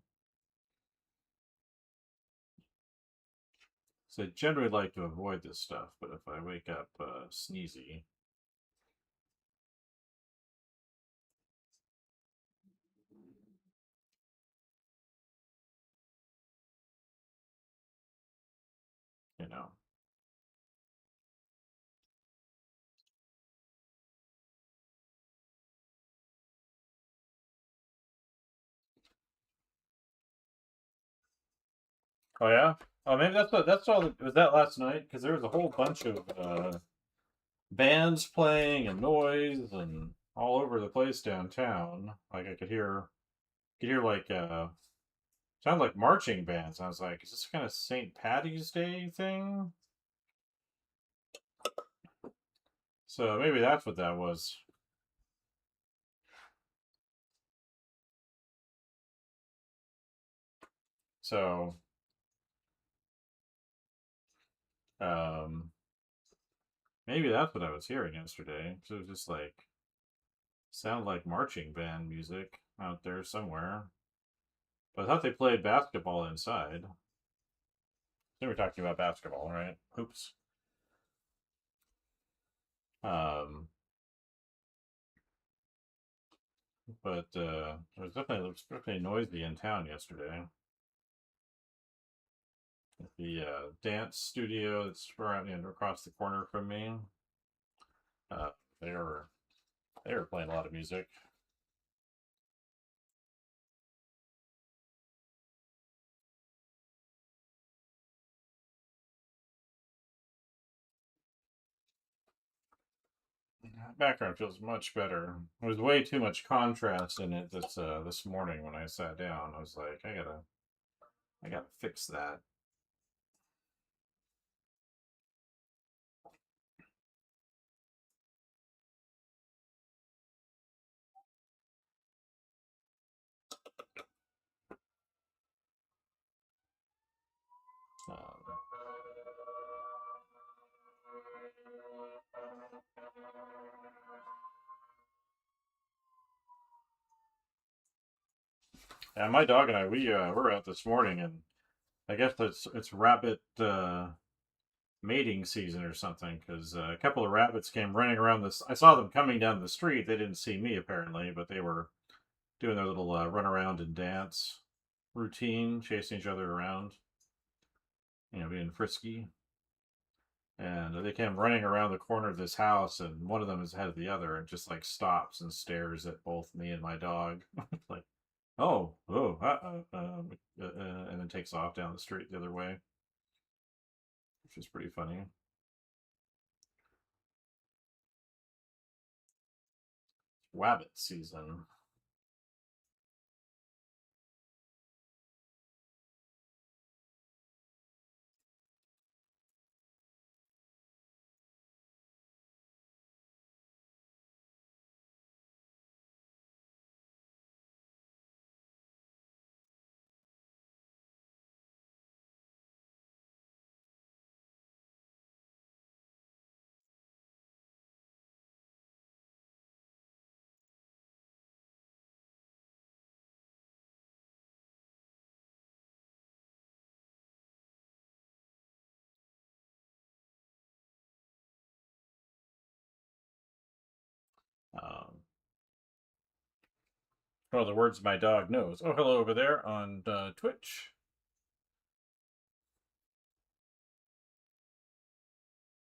So I generally like to avoid this stuff, but if I wake up sneezy, you know. Oh yeah. Oh, maybe that's all. Was that last night? Because there was a whole bunch of bands playing and noise and all over the place downtown. Like I could hear like sound like marching bands. I was like, is this kind of St. Patty's Day thing? So maybe that's what that was. So um, maybe that's what I was hearing yesterday. So it was just like sound like marching band music out there somewhere. But I thought they played basketball inside. They were talking about basketball, right? Oops. Um, but it was definitely noisy in town yesterday. The dance studio that's around across the corner from me. Uh, they were they were playing a lot of music. Background feels much better. There was way too much contrast in it this morning when I sat down. I was like, I gotta fix that. Um, yeah, my dog and I we're out this morning, and I guess it's rabbit mating season or something because a couple of rabbits came running around this. I saw them coming down the street. They didn't see me apparently, but they were doing their little run around and dance routine, chasing each other around, being frisky. And they came running around the corner of this house, and one of them is ahead of the other, and just like stops and stares at both me and my dog, like, and then takes off down the street the other way, which is pretty funny. Wabbit season. Well, the words my dog knows. Oh, hello over there on Twitch.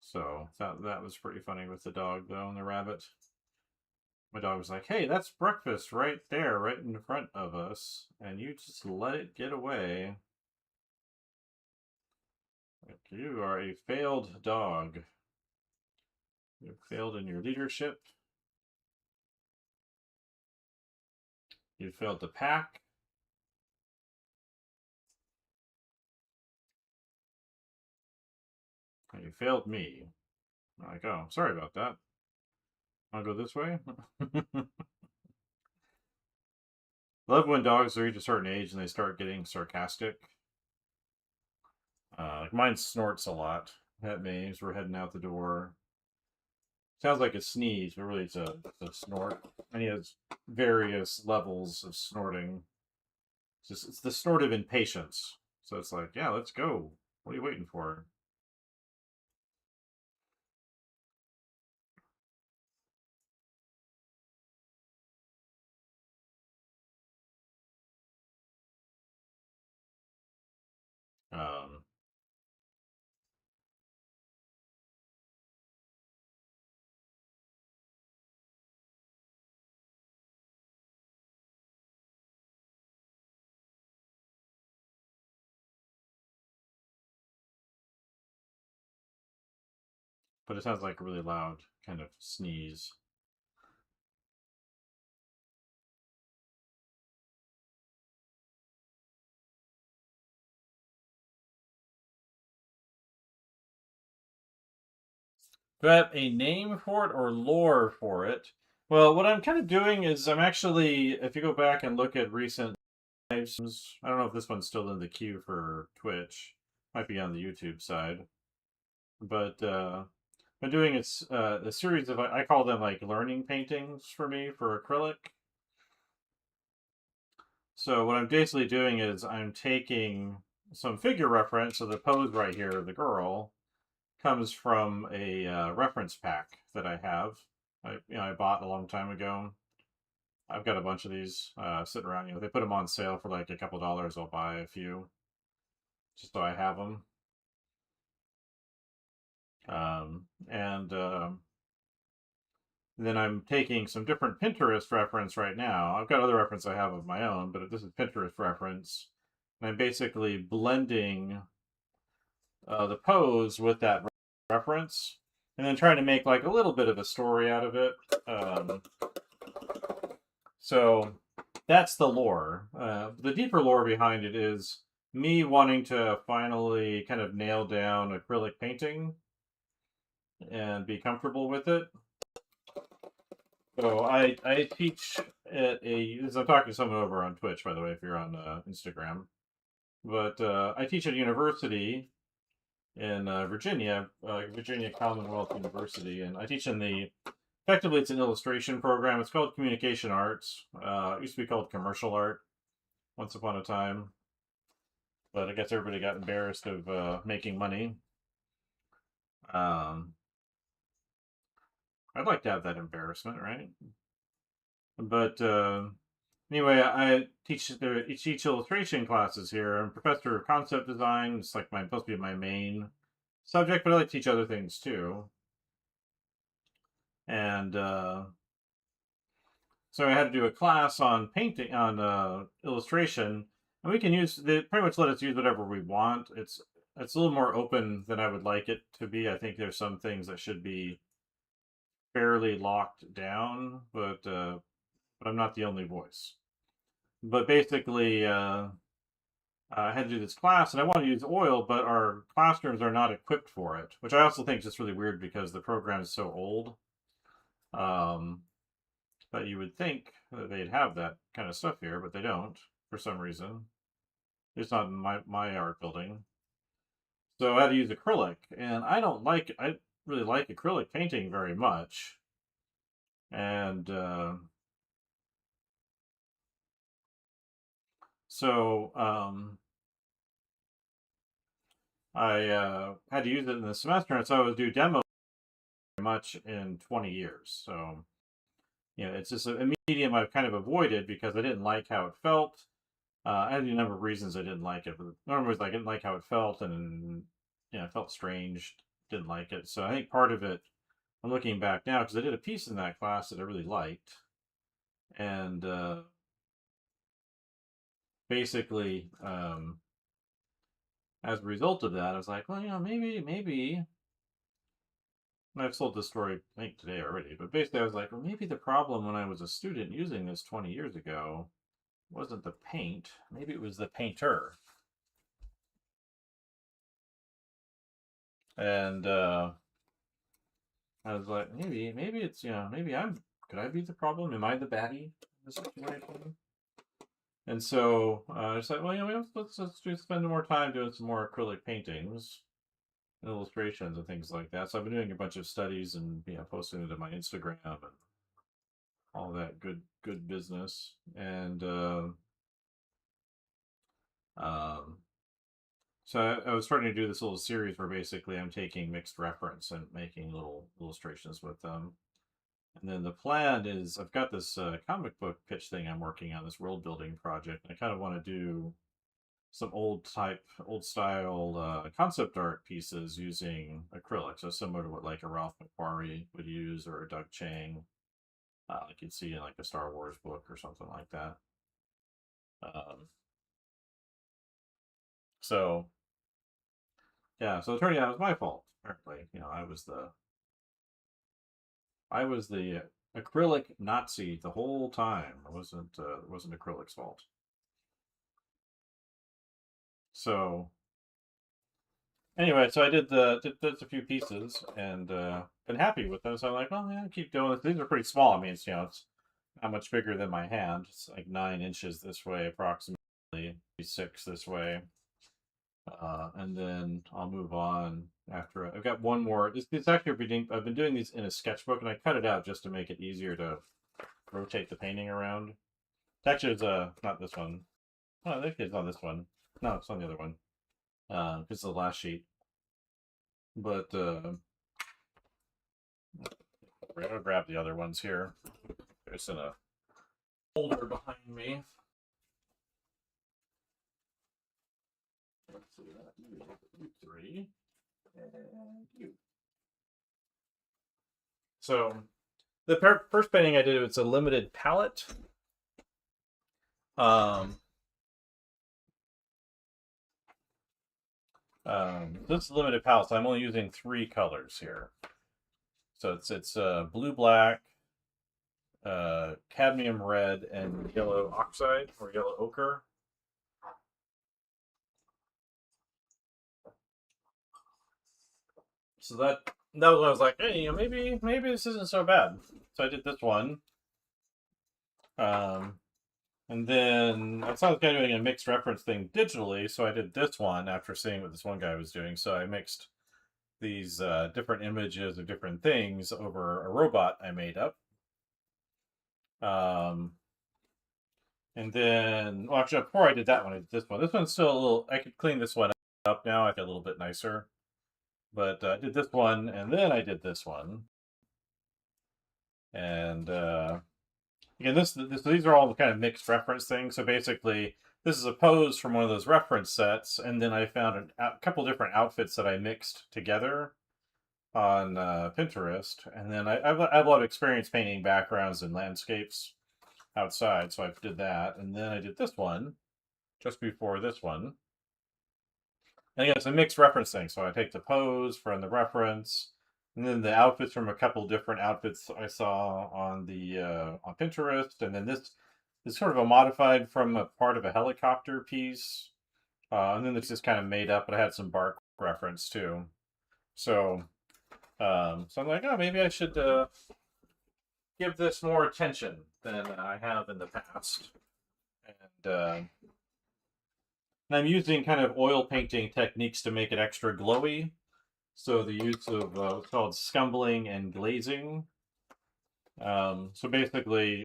So that was pretty funny with the dog, though, and the rabbit. My dog was like, hey, that's breakfast right there, right in front of us, and you just let it get away. Like, you are a failed dog. You failed in your leadership. You failed to pack. And you failed me. I'm like, oh, sorry about that. I'll go this way. Love when dogs reach a certain age and they start getting sarcastic. Like mine snorts a lot at me as we're heading out the door. Sounds like a sneeze, but really it's a snort. And he has various levels of snorting. It's the snort of impatience. So it's like, yeah, let's go. What are you waiting for? Um, but it sounds like a really loud kind of sneeze. Do I have a name for it or lore for it? Well, what I'm kind of doing is I'm actually, if you go back and look at recent lives, I don't know if this one's still in the queue for Twitch. Might be on the YouTube side. But I'm doing a series of, I call them like learning paintings for me for acrylic. So what I'm basically doing is I'm taking some figure reference. So the pose right here of the girl comes from a reference pack that I have. I bought a long time ago. I've got a bunch of these sitting around. They put them on sale for like a couple dollars. I'll buy a few just so I have them. And then I'm taking some different Pinterest reference right now. I've got other reference I have of my own, but this is Pinterest reference. And I'm basically blending the pose with that reference and then trying to make like a little bit of a story out of it. So that's the lore. The deeper lore behind it is me wanting to finally kind of nail down acrylic painting and be comfortable with it. So I teach at I'm talking to someone over on Twitch, by the way, if you're on Instagram. But I teach at a university in Virginia, Virginia Commonwealth University, and I teach in effectively it's an illustration program. It's called Communication Arts. It used to be called Commercial Art once upon a time, but I guess everybody got embarrassed of making money. Um, I'd like to have that embarrassment, right? But anyway, I teach illustration classes here. I'm a professor of concept design. It's like supposed to be my main subject, but I like to teach other things too. And so I had to do a class on painting, on illustration, and we can they pretty much let us use whatever we want. It's a little more open than I would like it to be. I think there's some things that should be fairly locked down, but I'm not the only voice. But basically, I had to do this class, and I wanted to use oil, but our classrooms are not equipped for it, which I also think is just really weird because the program is so old. That you would think that they'd have that kind of stuff here, but they don't for some reason. It's not in my art building. So I had to use acrylic, and I really like acrylic painting very much. And so I had to use it in the semester, and so I would do demos very much in 20 years. So, it's just a medium I've kind of avoided because I didn't like how it felt. I had a number of reasons I didn't like it, but one was I didn't like how it felt, and it felt strange. Didn't like it. So I think part of it, I'm looking back now because I did a piece in that class that I really liked, and basically, as a result of that, I was like, well, maybe. And I've told this story, I think, today already, but basically, I was like, well, maybe the problem when I was a student using this 20 years ago wasn't the paint, maybe it was the painter. And I was like, maybe it's, maybe could I be the problem? Am I the baddie in this situation? And so I was like, well, let's spend more time doing some more acrylic paintings and illustrations and things like that. So I've been doing a bunch of studies and posting it to my Instagram and all that good business. And um, so I was starting to do this little series where basically I'm taking mixed reference and making little illustrations with them. And then the plan is I've got this comic book pitch thing I'm working on, this world building project. And I kind of want to do some old style concept art pieces using acrylic. So similar to what like a Ralph McQuarrie would use or a Doug Chang, like you'd see in like a Star Wars book or something like that. Um, so yeah, so it turned out it was my fault. Apparently, I was the acrylic Nazi the whole time. It wasn't acrylic's fault. So anyway, so I did a few pieces and been happy with them. So I'm like, well, yeah, keep doing this. These are pretty small. I mean, it's not much bigger than my hand. It's like 9 inches this way, approximately 6 this way. And then I'll move on after. I've got one more. It's actually I've been doing these in a sketchbook, and I cut it out just to make it easier to rotate the painting around. Actually, it's not this one. Oh, I think it's on this one. No, it's on the other one. It's the last sheet. But I'll grab the other ones here. There's in a folder behind me. Let's see that. You three. And you. So the first painting I did, it's a limited palette. This is limited palette, so I'm only using 3 colors here. So it's blue black, cadmium red, and yellow oxide or yellow ochre. So that was when I was like, hey, maybe this isn't so bad. So I did this one. And then I saw this guy doing a mixed reference thing digitally, so I did this one after seeing what this one guy was doing. So I mixed these different images of different things over a robot I made up. And then, well, actually, before I did that one, I did this one. This one's still a little, I could clean this one up now. I got a little bit nicer. But I did this one, and then I did this one. And again, these are all kind of mixed reference things. So basically, this is a pose from one of those reference sets, and then I found a couple different outfits that I mixed together on Pinterest. And then I have a lot of experience painting backgrounds and landscapes outside, so I did that. And then I did this one just before this one. And again, it's a mixed reference thing. So I take the pose from the reference, and then the outfits from a couple different outfits I saw on the on Pinterest, and then this is sort of a modified from a part of a helicopter piece, and then it's just kind of made up. But I had some bark reference too, so so I'm like, oh, maybe I should give this more attention than I have in the past, and I'm using kind of oil painting techniques to make it extra glowy. So the use of what's called scumbling and glazing. So basically,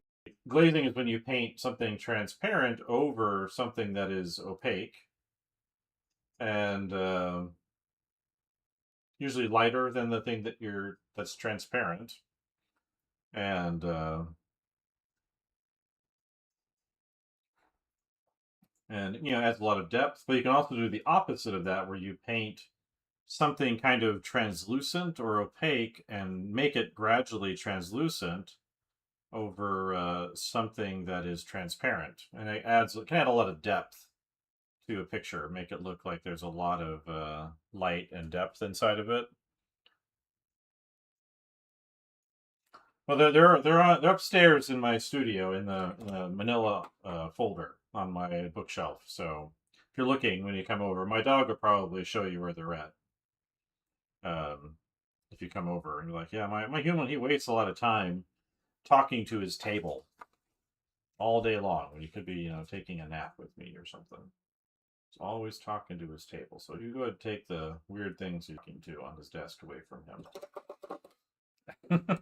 glazing is when you paint something transparent over something that is opaque, and usually lighter than the thing that's transparent. And and adds a lot of depth. But you can also do the opposite of that, where you paint something kind of translucent or opaque and make it gradually translucent over something that is transparent, and it can add a lot of depth to a picture, make it look like there's a lot of light and depth inside of it. Well, they're upstairs in my studio in the Manila folder on my bookshelf. So if you're looking when you come over, my dog will probably show you where they're at. If you come over and you're like, yeah, my human, he wastes a lot of time talking to his table all day long when he could be taking a nap with me or something. He's always talking to his table. So you go ahead and take the weird things you can do on his desk away from him.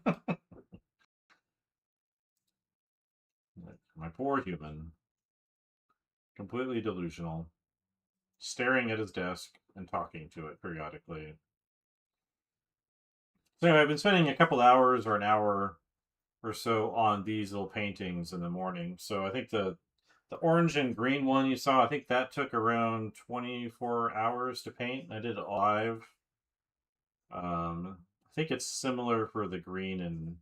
My poor human, completely delusional, staring at his desk and talking to it periodically. So anyway, I've been spending a couple hours or an hour or so on these little paintings in the morning. So I think the orange and green one you saw, I think that took around 24 hours to paint. I did it live. I think it's similar for the green and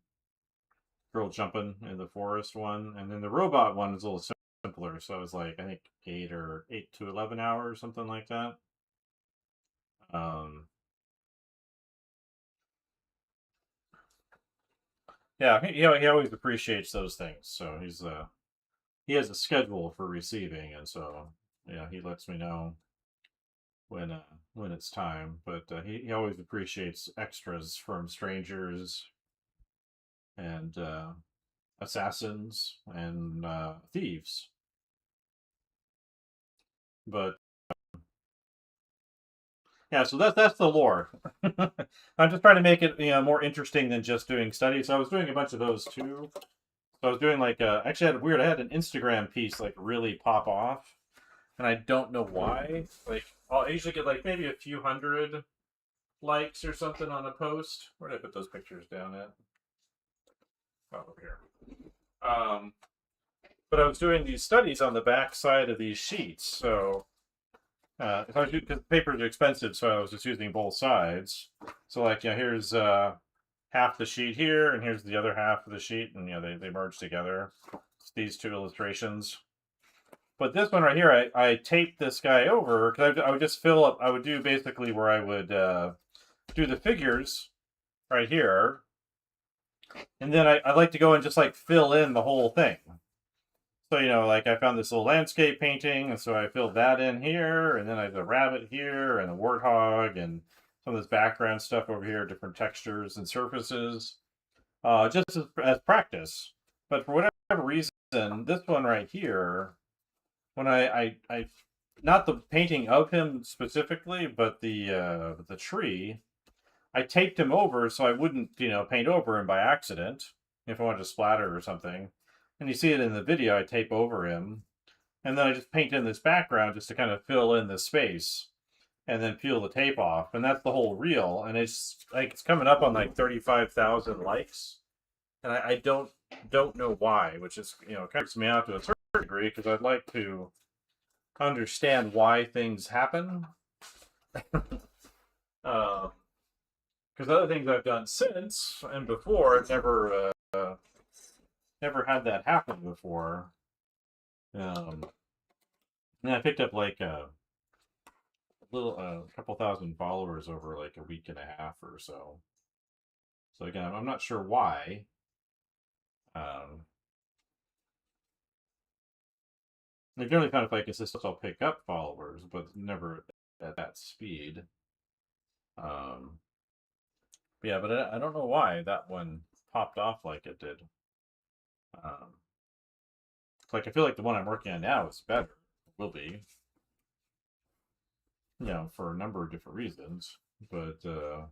girl jumping in the forest one, and then the robot one is a little simpler. So it was like I think 8 to 11 hours, something like that. Um, yeah, he always appreciates those things. So he has a schedule for receiving, and so he lets me know when it's time. But he always appreciates extras from strangers and assassins and thieves. But yeah, so that's the lore. I'm just trying to make it more interesting than just doing studies. So I was doing a bunch of those too. So I was doing like actually I had an Instagram piece like really pop off, and I don't know why. Like I usually get like maybe a few hundred likes or something on a post. Where did I put those pictures down at? Oh, over here. But I was doing these studies on the back side of these sheets, so because papers are expensive, so I was just using both sides. So like, here's half the sheet here, and here's the other half of the sheet, and they merge together. It's these two illustrations. But this one right here, I taped this guy over because I would just fill up. I would do basically where I would do the figures right here, and then I like to go and just like fill in the whole thing. So like I found this little landscape painting, and so I filled that in here, and then I have a rabbit here, and a warthog, and some of this background stuff over here, different textures and surfaces, just as practice. But for whatever reason, this one right here, when I not the painting of him specifically, but the tree, I taped him over so I wouldn't paint over him by accident if I wanted to splatter or something. And you see it in the video. I tape over him, and then I just paint in this background just to kind of fill in the space, and then peel the tape off, and that's the whole reel. And it's like it's coming up on like 35,000 likes, and I don't know why, which is kind of freaks me out to a certain degree because I'd like to understand why things happen. Because other things I've done since and before, I've never had that happen before. And I picked up like a couple thousand followers over like a week and a half or so. So again, I'm not sure why. I generally find if I consistent, I'll pick up followers, but never at that speed. Yeah, but I don't know why that one popped off like it did. Like I feel like the one I'm working on now is better. It will be, for a number of different reasons. But the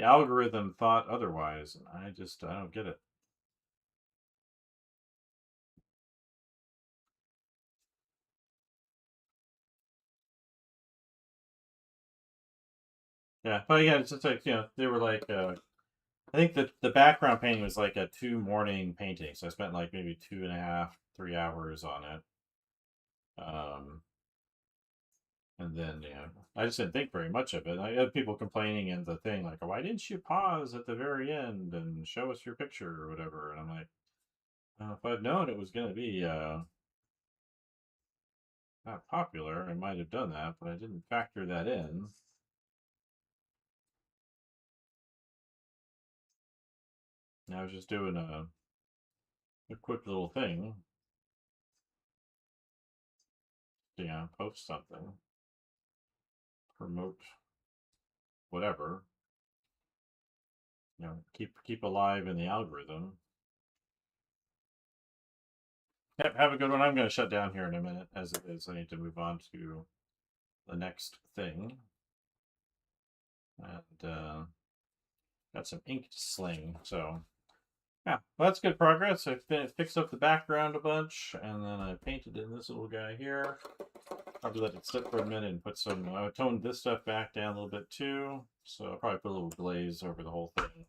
algorithm thought otherwise, and I don't get it. Yeah, but yeah, it's just like they were like I think the background painting was like a 2 morning painting, so I spent like maybe 2.5, 3 hours on it. And then, I just didn't think very much of it. I had people complaining in the thing, like, why didn't you pause at the very end and show us your picture or whatever? And I'm like, if I'd known it was going to be not popular, I might have done that, but I didn't factor that in. I was just doing a quick little thing. Post something, promote whatever. Keep alive in the algorithm. Yep, have a good one. I'm going to shut down here in a minute, as it is. I need to move on to the next thing. And got some ink to sling, so yeah, well, that's good progress. I fixed up the background a bunch, and then I painted in this little guy here. Probably let it sit for a minute and put some, I toned this stuff back down a little bit too, so I'll probably put a little glaze over the whole thing,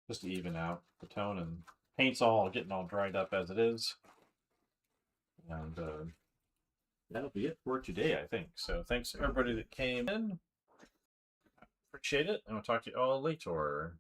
just to even out the tone, and paint's all getting all dried up as it is. And that'll be it for today, I think. So thanks to everybody that came in. Appreciate it, and we'll talk to you all later.